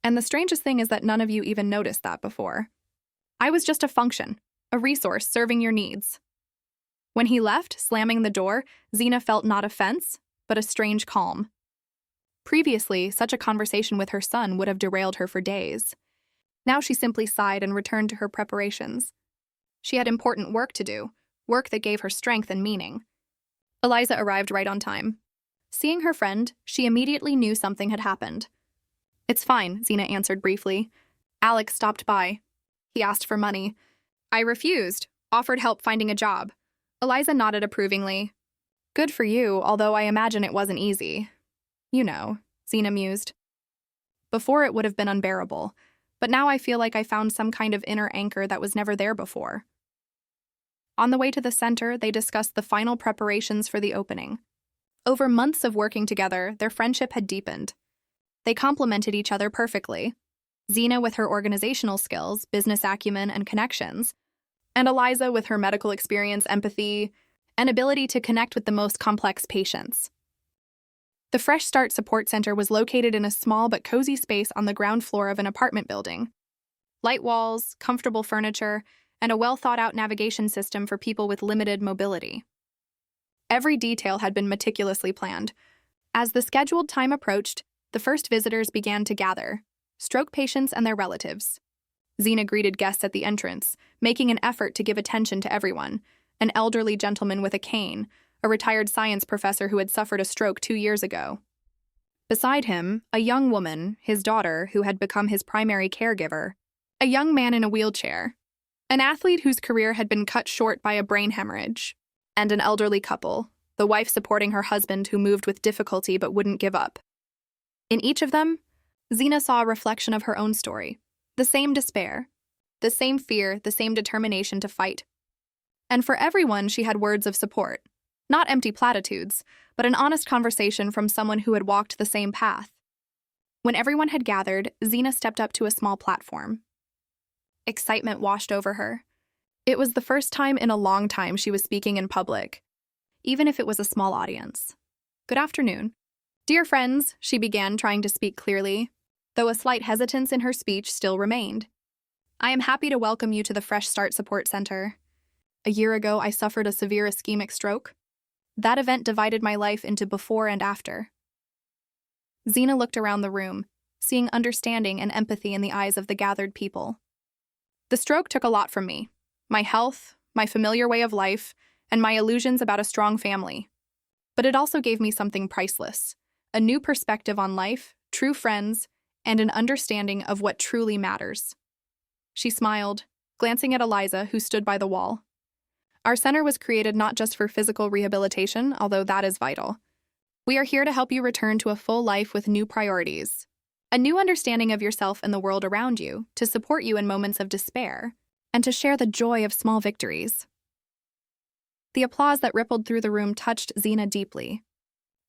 And the strangest thing is that none of you even noticed that before. I was just a function, a resource serving your needs. When he left, slamming the door, Zena felt not offense, but a strange calm. Previously, such a conversation with her son would have derailed her for days. Now she simply sighed and returned to her preparations. She had important work to do, work that gave her strength and meaning. Eliza arrived right on time. Seeing her friend, she immediately knew something had happened. It's fine, Zena answered briefly. Alex stopped by. He asked for money. I refused, offered help finding a job. Eliza nodded approvingly. Good for you, although I imagine it wasn't easy. You know, Zena mused. Before it would have been unbearable, but now I feel like I found some kind of inner anchor that was never there before. On the way to the center, they discussed the final preparations for the opening. Over months of working together, their friendship had deepened. They complemented each other perfectly. Zena with her organizational skills, business acumen, and connections, and Eliza with her medical experience, empathy, and ability to connect with the most complex patients. The Fresh Start Support Center was located in a small but cozy space on the ground floor of an apartment building. Light walls, comfortable furniture, and a well-thought-out navigation system for people with limited mobility. Every detail had been meticulously planned. As the scheduled time approached, the first visitors began to gather, stroke patients and their relatives. Zena greeted guests at the entrance, making an effort to give attention to everyone. An elderly gentleman with a cane, a retired science professor who had suffered a stroke 2 years ago. Beside him, a young woman, his daughter, who had become his primary caregiver, a young man in a wheelchair, an athlete whose career had been cut short by a brain hemorrhage, and an elderly couple, the wife supporting her husband who moved with difficulty but wouldn't give up. In each of them, Zena saw a reflection of her own story, the same despair, the same fear, the same determination to fight. And for everyone, she had words of support. Not empty platitudes, but an honest conversation from someone who had walked the same path. When everyone had gathered, Zena stepped up to a small platform. Excitement washed over her. It was the first time in a long time she was speaking in public, even if it was a small audience. Good afternoon. Dear friends, she began, trying to speak clearly, though a slight hesitance in her speech still remained. I am happy to welcome you to the Fresh Start Support Center. A year ago, I suffered a severe ischemic stroke. That event divided my life into before and after. Zena looked around the room, seeing understanding and empathy in the eyes of the gathered people. The stroke took a lot from me. My health, my familiar way of life, and my illusions about a strong family. But it also gave me something priceless, a new perspective on life, true friends, and an understanding of what truly matters. She smiled, glancing at Eliza, who stood by the wall. Our center was created not just for physical rehabilitation, although that is vital. We are here to help you return to a full life with new priorities, a new understanding of yourself and the world around you, to support you in moments of despair, and to share the joy of small victories. The applause that rippled through the room touched Zena deeply.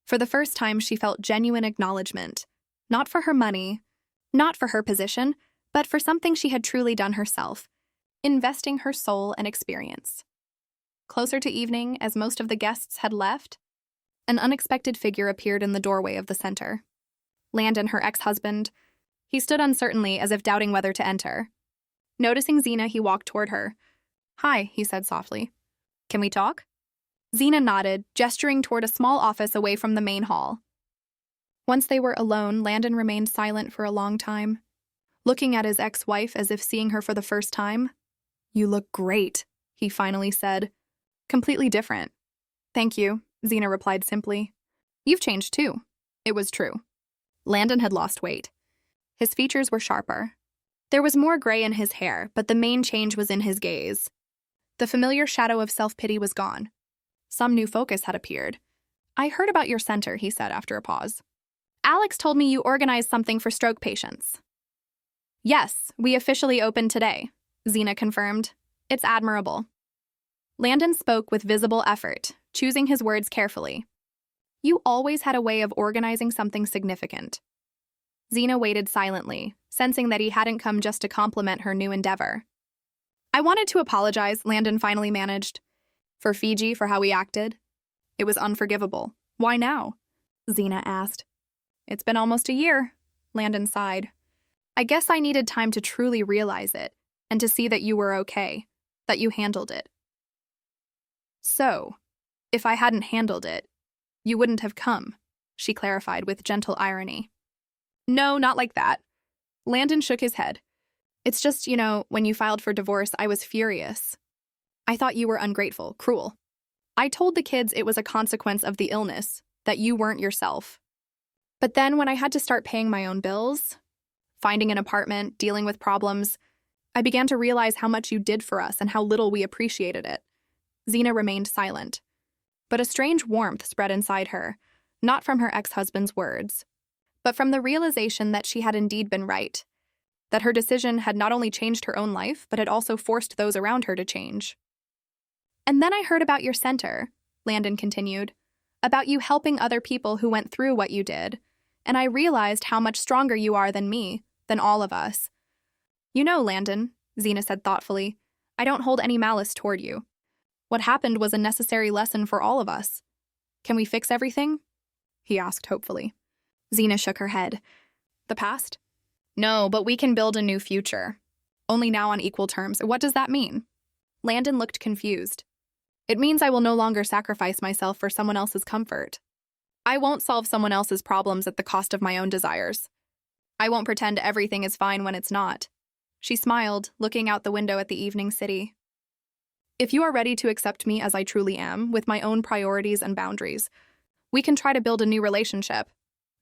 For the first time, she felt genuine acknowledgement, not for her money, not for her position, but for something she had truly done herself, investing her soul and experience. Closer to evening, as most of the guests had left, an unexpected figure appeared in the doorway of the center. Landon, her ex-husband. He stood uncertainly, as if doubting whether to enter. Noticing Zena, he walked toward her. Hi, he said softly. Can we talk? Zena nodded, gesturing toward a small office away from the main hall. Once they were alone, Landon remained silent for a long time, looking at his ex-wife as if seeing her for the first time. You look great, he finally said. Completely different. Thank you, Zena replied simply. You've changed too. It was true. Landon had lost weight. His features were sharper. There was more gray in his hair, but the main change was in his gaze. The familiar shadow of self-pity was gone. Some new focus had appeared. I heard about your center, he said after a pause. Alex told me you organized something for stroke patients. Yes, we officially opened today, Zena confirmed. It's admirable. Landon spoke with visible effort, choosing his words carefully. You always had a way of organizing something significant. Zena waited silently, sensing that he hadn't come just to compliment her new endeavor. I wanted to apologize, Landon finally managed. For Fiji, for how we acted. It was unforgivable. Why now? Xena asked. It's been almost a year, Landon sighed. I guess I needed time to truly realize it, and to see that you were okay, that you handled it. So, if I hadn't handled it, you wouldn't have come, she clarified with gentle irony. No, not like that. Landon shook his head. It's just, when you filed for divorce, I was furious. I thought you were ungrateful, cruel. I told the kids it was a consequence of the illness, that you weren't yourself. But then when I had to start paying my own bills, finding an apartment, dealing with problems, I began to realize how much you did for us and how little we appreciated it. Xena remained silent. But a strange warmth spread inside her, not from her ex-husband's words, but from the realization that she had indeed been right, that her decision had not only changed her own life, but had also forced those around her to change. And then I heard about your center, Landon continued, about you helping other people who went through what you did, and I realized how much stronger you are than me, than all of us. Landon, Xena said thoughtfully, I don't hold any malice toward you. What happened was a necessary lesson for all of us. Can we fix everything? He asked hopefully. Xena shook her head. The past? No, but we can build a new future. Only now on equal terms. What does that mean? Landon looked confused. It means I will no longer sacrifice myself for someone else's comfort. I won't solve someone else's problems at the cost of my own desires. I won't pretend everything is fine when it's not. She smiled, looking out the window at the evening city. If you are ready to accept me as I truly am, with my own priorities and boundaries, we can try to build a new relationship.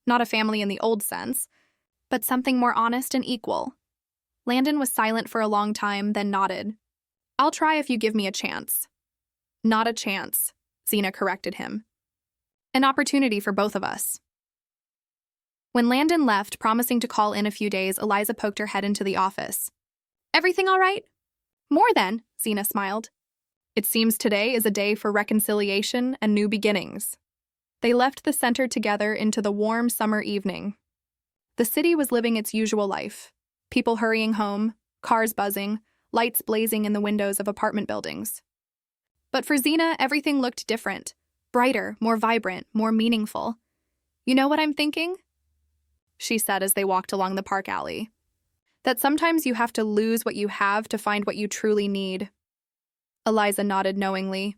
Not a family in the old sense, but something more honest and equal. Landon was silent for a long time, then nodded. I'll try if you give me a chance. Not a chance, Xena corrected him. An opportunity for both of us. When Landon left, promising to call in a few days, Eliza poked her head into the office. Everything all right? More than, Xena smiled. It seems today is a day for reconciliation and new beginnings. They left the center together into the warm summer evening. The city was living its usual life. People hurrying home, cars buzzing, lights blazing in the windows of apartment buildings. But for Xena, everything looked different. Brighter, more vibrant, more meaningful. You know what I'm thinking? She said as they walked along the park alley. That sometimes you have to lose what you have to find what you truly need. Eliza nodded knowingly.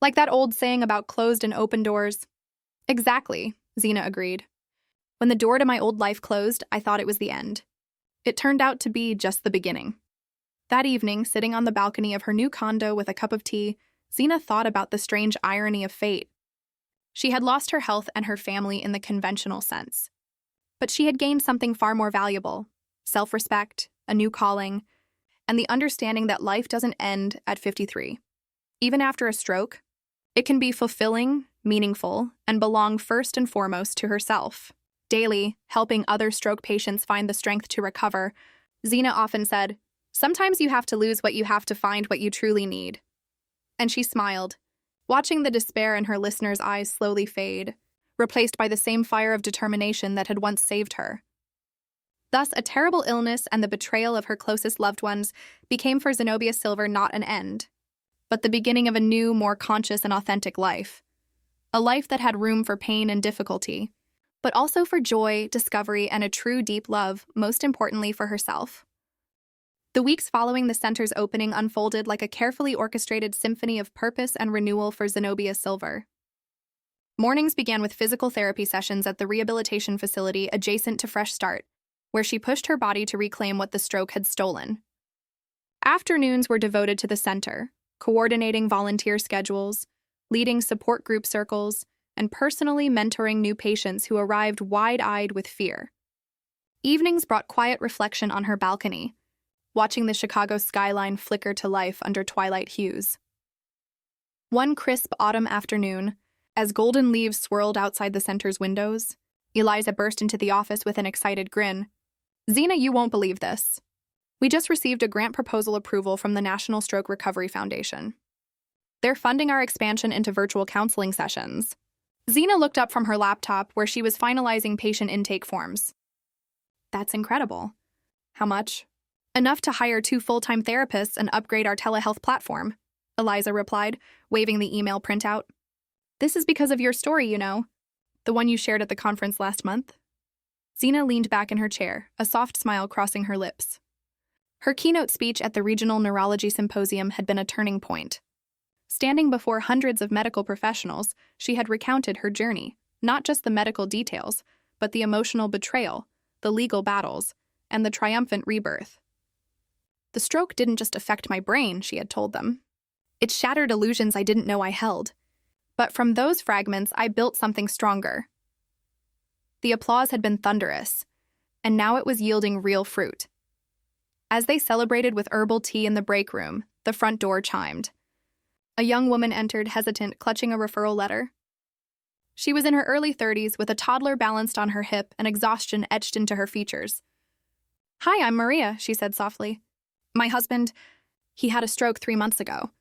Like that old saying about closed and open doors. Exactly, Xena agreed. When the door to my old life closed, I thought it was the end. It turned out to be just the beginning. That evening, sitting on the balcony of her new condo with a cup of tea, Xena thought about the strange irony of fate. She had lost her health and her family in the conventional sense. But she had gained something far more valuable: self-respect, a new calling, and the understanding that life doesn't end at 53. Even after a stroke, it can be fulfilling, meaningful, and belong first and foremost to herself. Daily, helping other stroke patients find the strength to recover, Xena often said, "Sometimes you have to lose what you have to find what you truly need." And she smiled, watching the despair in her listeners' eyes slowly fade, replaced by the same fire of determination that had once saved her. Thus, a terrible illness and the betrayal of her closest loved ones became for Zenobia Silver not an end, but the beginning of a new, more conscious and authentic life. A life that had room for pain and difficulty, but also for joy, discovery, and a true deep love, most importantly for herself. The weeks following the center's opening unfolded like a carefully orchestrated symphony of purpose and renewal for Zenobia Silver. Mornings began with physical therapy sessions at the rehabilitation facility adjacent to Fresh Start, where she pushed her body to reclaim what the stroke had stolen. Afternoons were devoted to the center, coordinating volunteer schedules, leading support group circles, and personally mentoring new patients who arrived wide-eyed with fear. Evenings brought quiet reflection on her balcony, watching the Chicago skyline flicker to life under twilight hues. One crisp autumn afternoon, as golden leaves swirled outside the center's windows, Eliza burst into the office with an excited grin. "Xena, you won't believe this. We just received a grant proposal approval from the National Stroke Recovery Foundation. They're funding our expansion into virtual counseling sessions." Xena looked up from her laptop where she was finalizing patient intake forms. "That's incredible. How much?" Enough to hire 2 full-time therapists and upgrade our telehealth platform, Eliza replied, waving the email printout. This is because of your story, you know. The one you shared at the conference last month. Zena leaned back in her chair, a soft smile crossing her lips. Her keynote speech at the Regional Neurology Symposium had been a turning point. Standing before hundreds of medical professionals, she had recounted her journey, not just the medical details, but the emotional betrayal, the legal battles, and the triumphant rebirth. The stroke didn't just affect my brain, she had told them. It shattered illusions I didn't know I held. But from those fragments, I built something stronger. The applause had been thunderous, and now it was yielding real fruit. As they celebrated with herbal tea in the break room, the front door chimed. A young woman entered, hesitant, clutching a referral letter. She was in her early 30s, with a toddler balanced on her hip and exhaustion etched into her features. "Hi, I'm Maria," she said softly. "My husband, he had a stroke 3 months ago.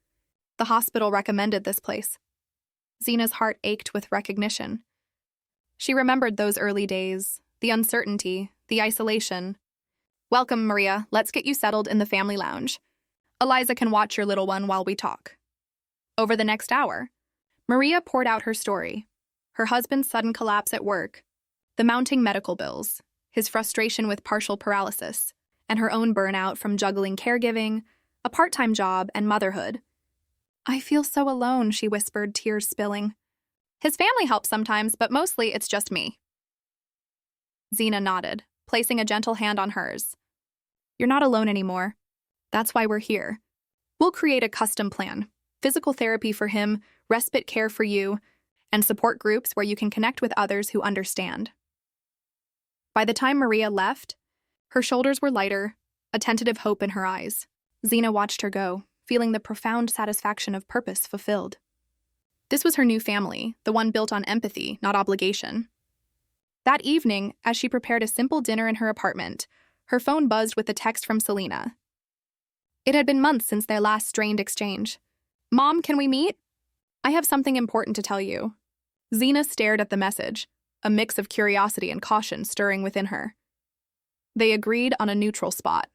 The hospital recommended this place." Zena's heart ached with recognition. She remembered those early days, the uncertainty, the isolation. "Welcome, Maria. Let's get you settled in the family lounge. Eliza can watch your little one while we talk." Over the next hour, Maria poured out her story. Her husband's sudden collapse at work, the mounting medical bills, his frustration with partial paralysis, and her own burnout from juggling caregiving, a part-time job, and motherhood. "I feel so alone," she whispered, tears spilling. "His family helps sometimes, but mostly it's just me." Zena nodded, placing a gentle hand on hers. "You're not alone anymore. That's why we're here. We'll create a custom plan, physical therapy for him, respite care for you, and support groups where you can connect with others who understand." By the time Maria left, her shoulders were lighter, a tentative hope in her eyes. Zena watched her go, feeling the profound satisfaction of purpose fulfilled. This was her new family, the one built on empathy, not obligation. That evening, as she prepared a simple dinner in her apartment, her phone buzzed with a text from Selena. It had been months since their last strained exchange. "Mom, can we meet? I have something important to tell you." Zena stared at the message, a mix of curiosity and caution stirring within her. They agreed on a neutral spot,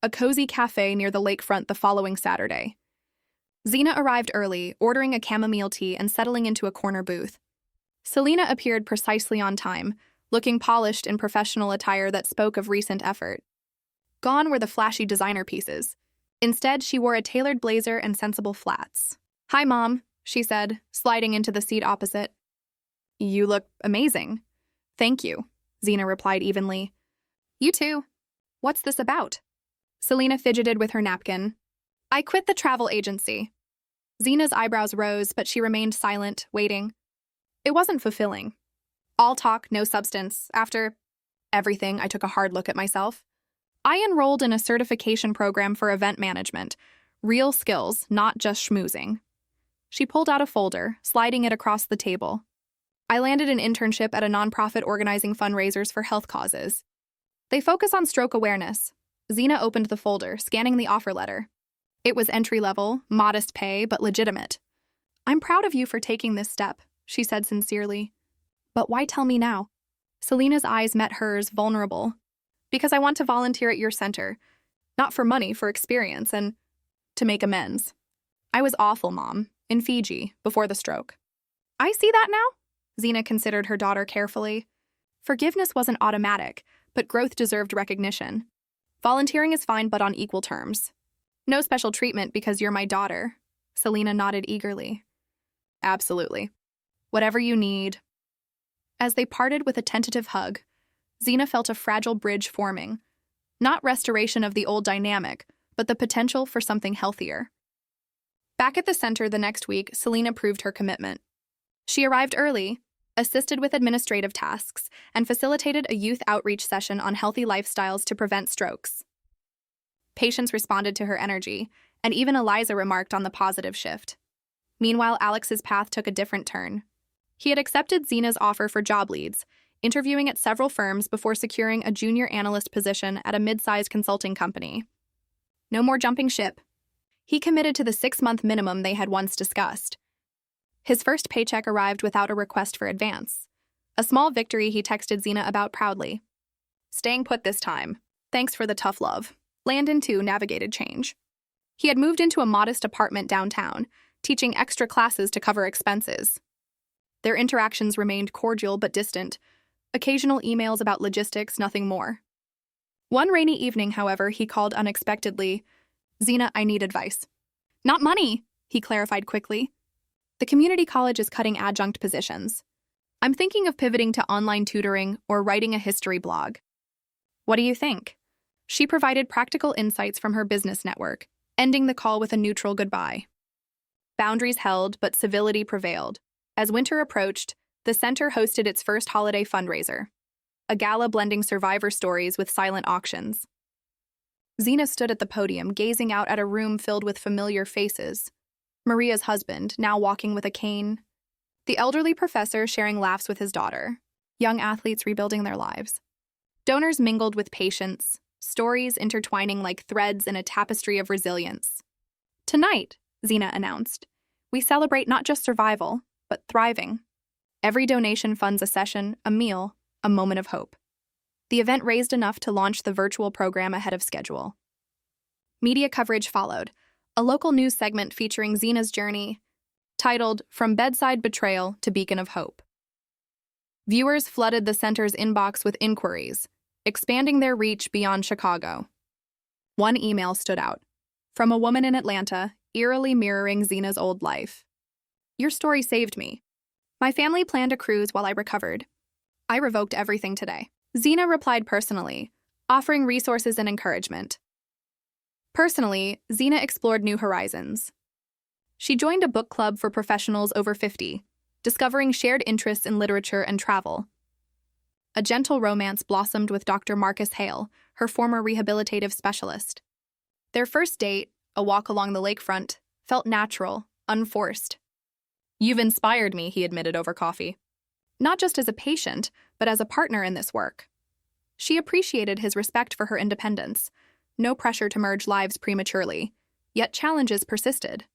a cozy cafe near the lakefront the following Saturday. Zena arrived early, ordering a chamomile tea and settling into a corner booth. Selena appeared precisely on time, looking polished in professional attire that spoke of recent effort. Gone were the flashy designer pieces. Instead, she wore a tailored blazer and sensible flats. "Hi, Mom," she said, sliding into the seat opposite. "You look amazing." "Thank you," Zena replied evenly. "You too. What's this about?" Selena fidgeted with her napkin. "I quit the travel agency." Zena's eyebrows rose, but she remained silent, waiting. It wasn't fulfilling. All talk, no substance. After everything, I took a hard look at myself. I enrolled in a certification program for event management. Real skills, not just schmoozing. She pulled out a folder, sliding it across the table. I landed an internship at a nonprofit organizing fundraisers for health causes. They focus on stroke awareness. Zena opened the folder, scanning the offer letter. It was entry-level, modest pay, but legitimate. "I'm proud of you for taking this step," she said sincerely. "But why tell me now?" Selena's eyes met hers, vulnerable. "Because I want to volunteer at your center. Not for money, for experience, and to make amends. I was awful, Mom, in Fiji, before the stroke." "I see that now?" Zena considered her daughter carefully. Forgiveness wasn't automatic, but growth deserved recognition. "Volunteering is fine, but on equal terms. No special treatment because you're my daughter." Selena nodded eagerly. "Absolutely. Whatever you need." As they parted with a tentative hug, Zena felt a fragile bridge forming. Not restoration of the old dynamic, but the potential for something healthier. Back at the center the next week, Selena proved her commitment. She arrived early, assisted with administrative tasks, and facilitated a youth outreach session on healthy lifestyles to prevent strokes. Patients responded to her energy, and even Eliza remarked on the positive shift. Meanwhile, Alex's path took a different turn. He had accepted Zena's offer for job leads, interviewing at several firms before securing a junior analyst position at a mid-sized consulting company. No more jumping ship. He committed to the 6-month minimum they had once discussed. His first paycheck arrived without a request for advance. A small victory he texted Zena about proudly. "Staying put this time. Thanks for the tough love." Landon, too, navigated change. He had moved into a modest apartment downtown, teaching extra classes to cover expenses. Their interactions remained cordial but distant, occasional emails about logistics, nothing more. One rainy evening, however, he called unexpectedly. "Zena, I need advice." "Not money," he clarified quickly. "The community college is cutting adjunct positions. I'm thinking of pivoting to online tutoring or writing a history blog. What do you think?" She provided practical insights from her business network, ending the call with a neutral goodbye. Boundaries held, but civility prevailed. As winter approached, the center hosted its first holiday fundraiser, a gala blending survivor stories with silent auctions. Zena stood at the podium, gazing out at a room filled with familiar faces. Maria's husband, now walking with a cane. The elderly professor sharing laughs with his daughter. Young athletes rebuilding their lives. Donors mingled with patients, stories intertwining like threads in a tapestry of resilience. "Tonight," Zena announced, "we celebrate not just survival, but thriving. Every donation funds a session, a meal, a moment of hope." The event raised enough to launch the virtual program ahead of schedule. Media coverage followed, a local news segment featuring Zena's journey, titled "From Bedside Betrayal to Beacon of Hope." Viewers flooded the center's inbox with inquiries, expanding their reach beyond Chicago. One email stood out, from a woman in Atlanta, eerily mirroring Zena's old life. "Your story saved me. My family planned a cruise while I recovered. I revoked everything today." Zena replied personally, offering resources and encouragement. Personally, Zena explored new horizons. She joined a book club for professionals over 50, discovering shared interests in literature and travel. A gentle romance blossomed with Dr. Marcus Hale, her former rehabilitative specialist. Their first date, a walk along the lakefront, felt natural, unforced. "You've inspired me," he admitted over coffee. Not just as a patient, but as a partner in this work. She appreciated his respect for her independence, no pressure to merge lives prematurely, yet challenges persisted.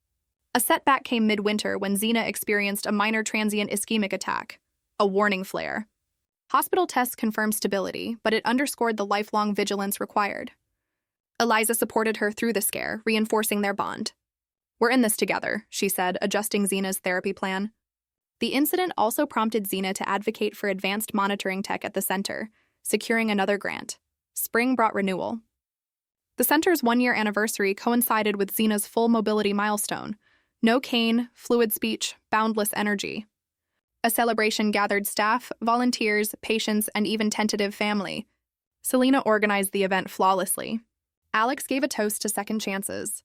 A setback came midwinter when Zena experienced a minor transient ischemic attack, a warning flare. Hospital tests confirmed stability, but it underscored the lifelong vigilance required. Eliza supported her through the scare, reinforcing their bond. "We're in this together," she said, adjusting Zena's therapy plan. The incident also prompted Zena to advocate for advanced monitoring tech at the center, securing another grant. Spring brought renewal. The center's one-year anniversary coincided with Zena's full mobility milestone. No cane, fluid speech, boundless energy. A celebration gathered staff, volunteers, patients, and even tentative family. Selena organized the event flawlessly. Alex gave a toast to second chances.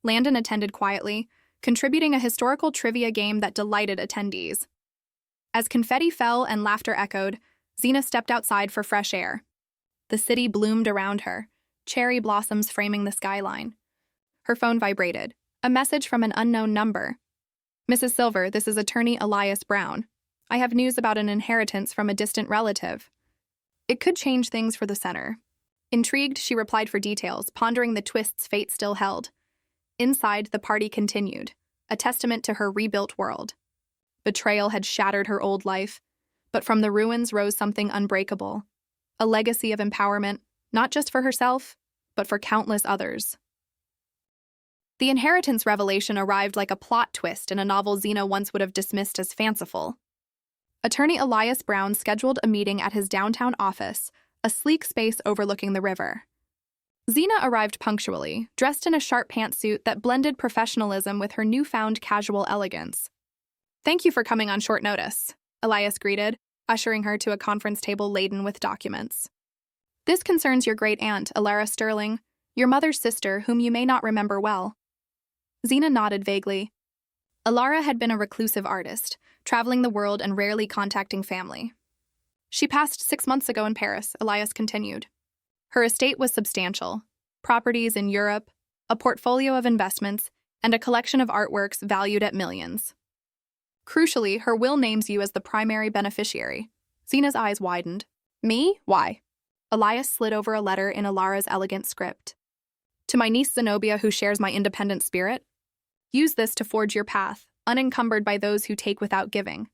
Landon attended quietly, contributing a historical trivia game that delighted attendees. As confetti fell and laughter echoed, Zena stepped outside for fresh air. The city bloomed around her, cherry blossoms framing the skyline. Her phone vibrated, a message from an unknown number. "Mrs. Silver, this is attorney Elias Brown. I have news about an inheritance from a distant relative." It could change things for the center. Intrigued, she replied for details, pondering the twists fate still held. Inside, the party continued, a testament to her rebuilt world. Betrayal had shattered her old life, but from the ruins rose something unbreakable, a legacy of empowerment, not just for herself, but for countless others. The inheritance revelation arrived like a plot twist in a novel Zena once would have dismissed as fanciful. Attorney Elias Brown scheduled a meeting at his downtown office, a sleek space overlooking the river. Zena arrived punctually, dressed in a sharp pantsuit that blended professionalism with her newfound casual elegance. "Thank you for coming on short notice," Elias greeted, ushering her to a conference table laden with documents. "This concerns your great-aunt, Alara Sterling, your mother's sister, whom you may not remember well." Zena nodded vaguely. Alara had been a reclusive artist, traveling the world and rarely contacting family. "She passed 6 months ago in Paris," Elias continued. Her estate was substantial, properties in Europe, a portfolio of investments, and a collection of artworks valued at millions. Crucially, her will names you as the primary beneficiary. Zena's eyes widened. "Me? Why?" Elias slid over a letter in Alara's elegant script. "To my niece Zenobia, who shares my independent spirit. Use this to forge your path, unencumbered by those who take without giving."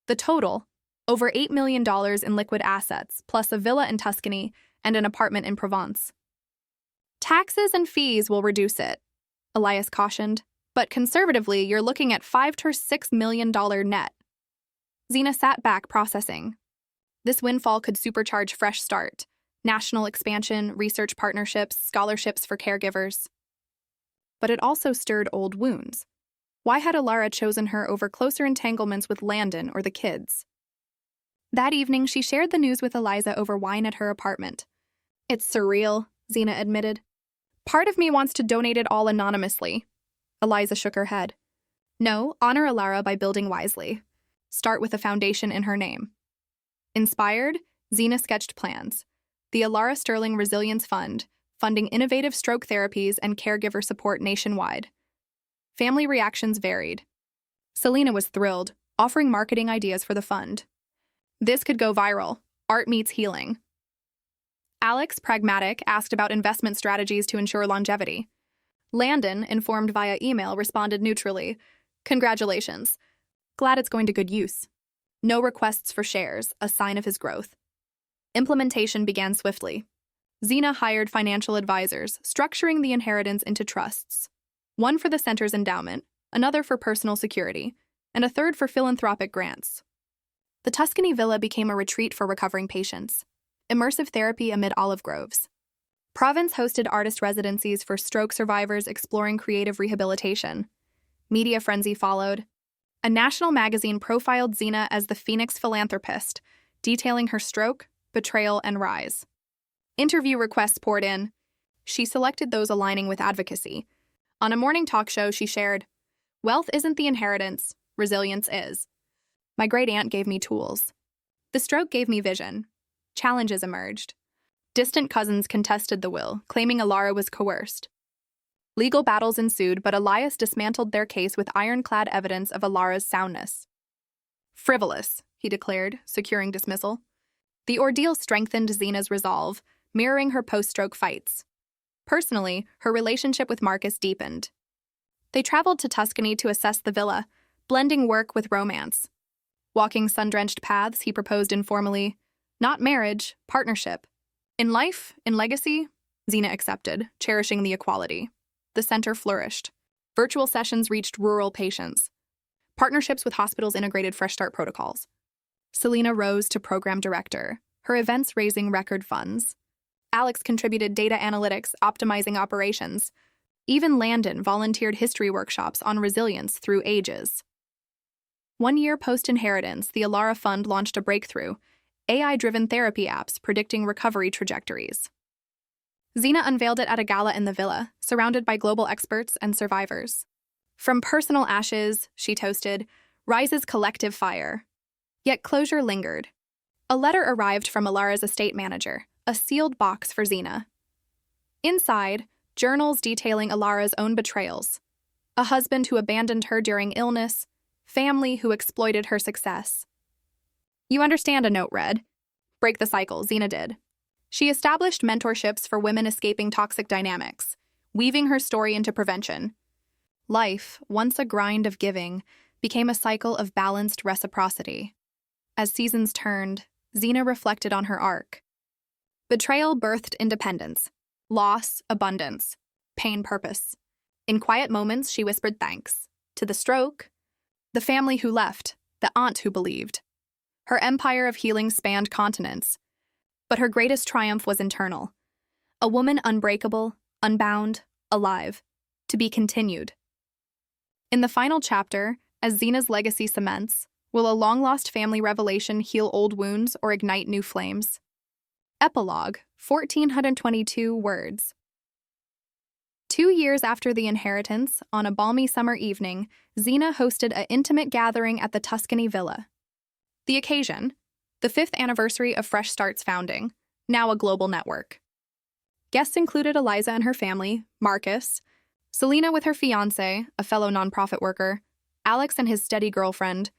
The total, over $8 million in liquid assets, plus a villa in Tuscany and an apartment in Provence. Taxes and fees will reduce it, Elias cautioned. But conservatively, you're looking at $5 to $6 million net. Zena sat back, processing. This windfall could supercharge Fresh Start, national expansion, research partnerships, scholarships for caregivers. But it also stirred old wounds. Why had Alara chosen her over closer entanglements with Landon or the kids? That evening, she shared the news with Eliza over wine at her apartment. It's surreal, Zena admitted. Part of me wants to donate it all anonymously. Eliza shook her head. No, honor Alara by building wisely. Start with a foundation in her name. Inspired, Zena sketched plans. The Alara Sterling Resilience Fund, funding innovative stroke therapies and caregiver support nationwide. Family reactions varied. Selena was thrilled, offering marketing ideas for the fund. This could go viral. Art meets healing. Alex, pragmatic, asked about investment strategies to ensure longevity. Landon, informed via email, responded neutrally. Congratulations. Glad it's going to good use. No requests for shares, a sign of his growth. Implementation began swiftly. Zena hired financial advisors, structuring the inheritance into trusts. One for the center's endowment, another for personal security, and a third for philanthropic grants. The Tuscany villa became a retreat for recovering patients. Immersive therapy amid olive groves. Province hosted artist residencies for stroke survivors exploring creative rehabilitation. Media frenzy followed. A national magazine profiled Zena as the Phoenix philanthropist, detailing her stroke, betrayal, and rise. Interview requests poured in. She selected those aligning with advocacy. On a morning talk show, she shared, "Wealth isn't the inheritance, resilience is. My great-aunt gave me tools. The stroke gave me vision. Challenges emerged. Distant cousins contested the will, claiming Alara was coerced. Legal battles ensued, but Elias dismantled their case with ironclad evidence of Alara's soundness. Frivolous, he declared, securing dismissal. The ordeal strengthened Zena's resolve, mirroring her post-stroke fights. Personally, her relationship with Marcus deepened. They traveled to Tuscany to assess the villa, blending work with romance. Walking sun-drenched paths, he proposed informally, not marriage, partnership. In life, in legacy, Zena accepted, cherishing the equality. The center flourished. Virtual sessions reached rural patients. Partnerships with hospitals integrated Fresh Start protocols. Selena rose to program director, her events raising record funds. Alex contributed data analytics, optimizing operations. Even Landon volunteered history workshops on resilience through ages. 1 year post-inheritance, the Alara Fund launched a breakthrough, AI-driven therapy apps predicting recovery trajectories. Zena unveiled it at a gala in the villa, surrounded by global experts and survivors. From personal ashes, she toasted, rises collective fire. Yet closure lingered. A letter arrived from Alara's estate manager, a sealed box for Zena. Inside, journals detailing Alara's own betrayals. A husband who abandoned her during illness, family who exploited her success. You understand, a note read. Break the cycle, Zena did. She established mentorships for women escaping toxic dynamics, weaving her story into prevention. Life, once a grind of giving, became a cycle of balanced reciprocity. As seasons turned, Zena reflected on her arc. Betrayal birthed independence, loss, abundance, pain, purpose. In quiet moments, she whispered thanks to the stroke, the family who left, the aunt who believed. Her empire of healing spanned continents. But her greatest triumph was internal. A woman unbreakable, unbound, alive, to be continued. In the final chapter, as Zena's legacy cements, will a long-lost family revelation heal old wounds or ignite new flames? Epilogue, 1,422 words. 2 years after the inheritance, on a balmy summer evening, Zena hosted an intimate gathering at the Tuscany villa. The occasion, the 5th anniversary of Fresh Start's founding, now a global network. Guests included Eliza and her family, Marcus, Selena with her fiancé, a fellow nonprofit worker, Alex and his steady girlfriend,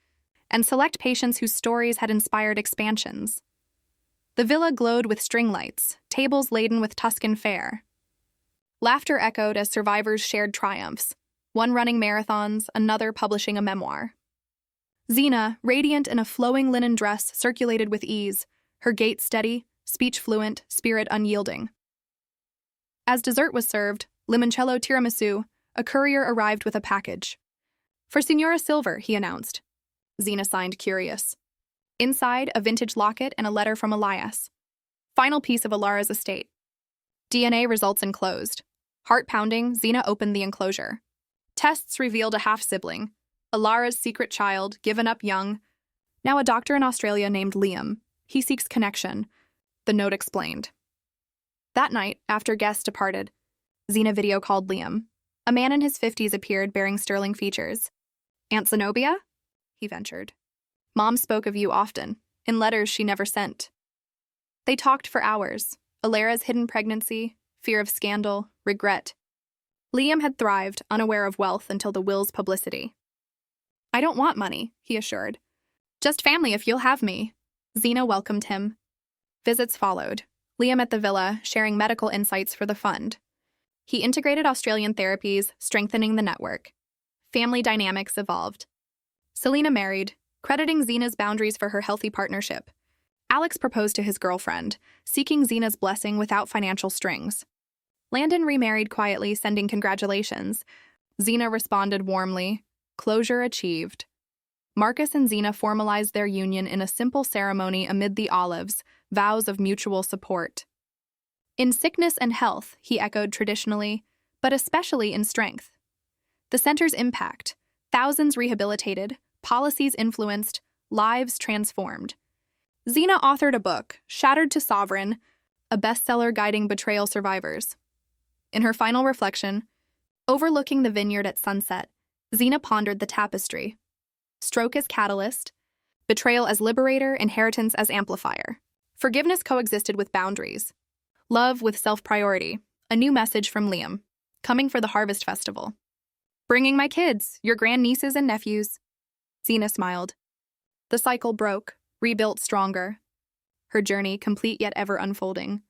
and select patients whose stories had inspired expansions. The villa glowed with string lights, tables laden with Tuscan fare. Laughter echoed as survivors shared triumphs, one running marathons, another publishing a memoir. Zena, radiant in a flowing linen dress, circulated with ease, her gait steady, speech fluent, spirit unyielding. As dessert was served, limoncello tiramisu, a courier arrived with a package. For Signora Silver, he announced. Zena signed, curious. Inside, a vintage locket and a letter from Elias. Final piece of Alara's estate. DNA results enclosed. Heart-pounding, Zena opened the enclosure. Tests revealed a half-sibling, Alara's secret child, given up young. Now a doctor in Australia named Liam. He seeks connection, the note explained. That night, after guests departed, Zena video called Liam. A man in his 50s appeared bearing sterling features. Aunt Zenobia? He ventured. Mom spoke of you often, in letters she never sent. They talked for hours. Alara's hidden pregnancy, fear of scandal, regret. Liam had thrived, unaware of wealth until the will's publicity. I don't want money, he assured. Just family if you'll have me. Zena welcomed him. Visits followed. Liam at the villa, sharing medical insights for the fund. He integrated Australian therapies, strengthening the network. Family dynamics evolved. Selena married, crediting Zena's boundaries for her healthy partnership. Alex proposed to his girlfriend, seeking Zena's blessing without financial strings. Landon remarried quietly, sending congratulations. Zena responded warmly. Closure achieved. Marcus and Zena formalized their union in a simple ceremony amid the olives, vows of mutual support. In sickness and health, he echoed traditionally, but especially in strength. The center's impact, thousands rehabilitated, policies influenced, lives transformed. Zena authored a book, Shattered to Sovereign, a bestseller guiding betrayal survivors. In her final reflection, overlooking the vineyard at sunset, Zena pondered the tapestry. Stroke as catalyst, betrayal as liberator, inheritance as amplifier. Forgiveness coexisted with boundaries. Love with self-priority. A new message from Liam, coming for the Harvest Festival. Bringing my kids, your grandnieces and nephews. Zena smiled. The cycle broke, rebuilt stronger. Her journey, complete yet ever unfolding.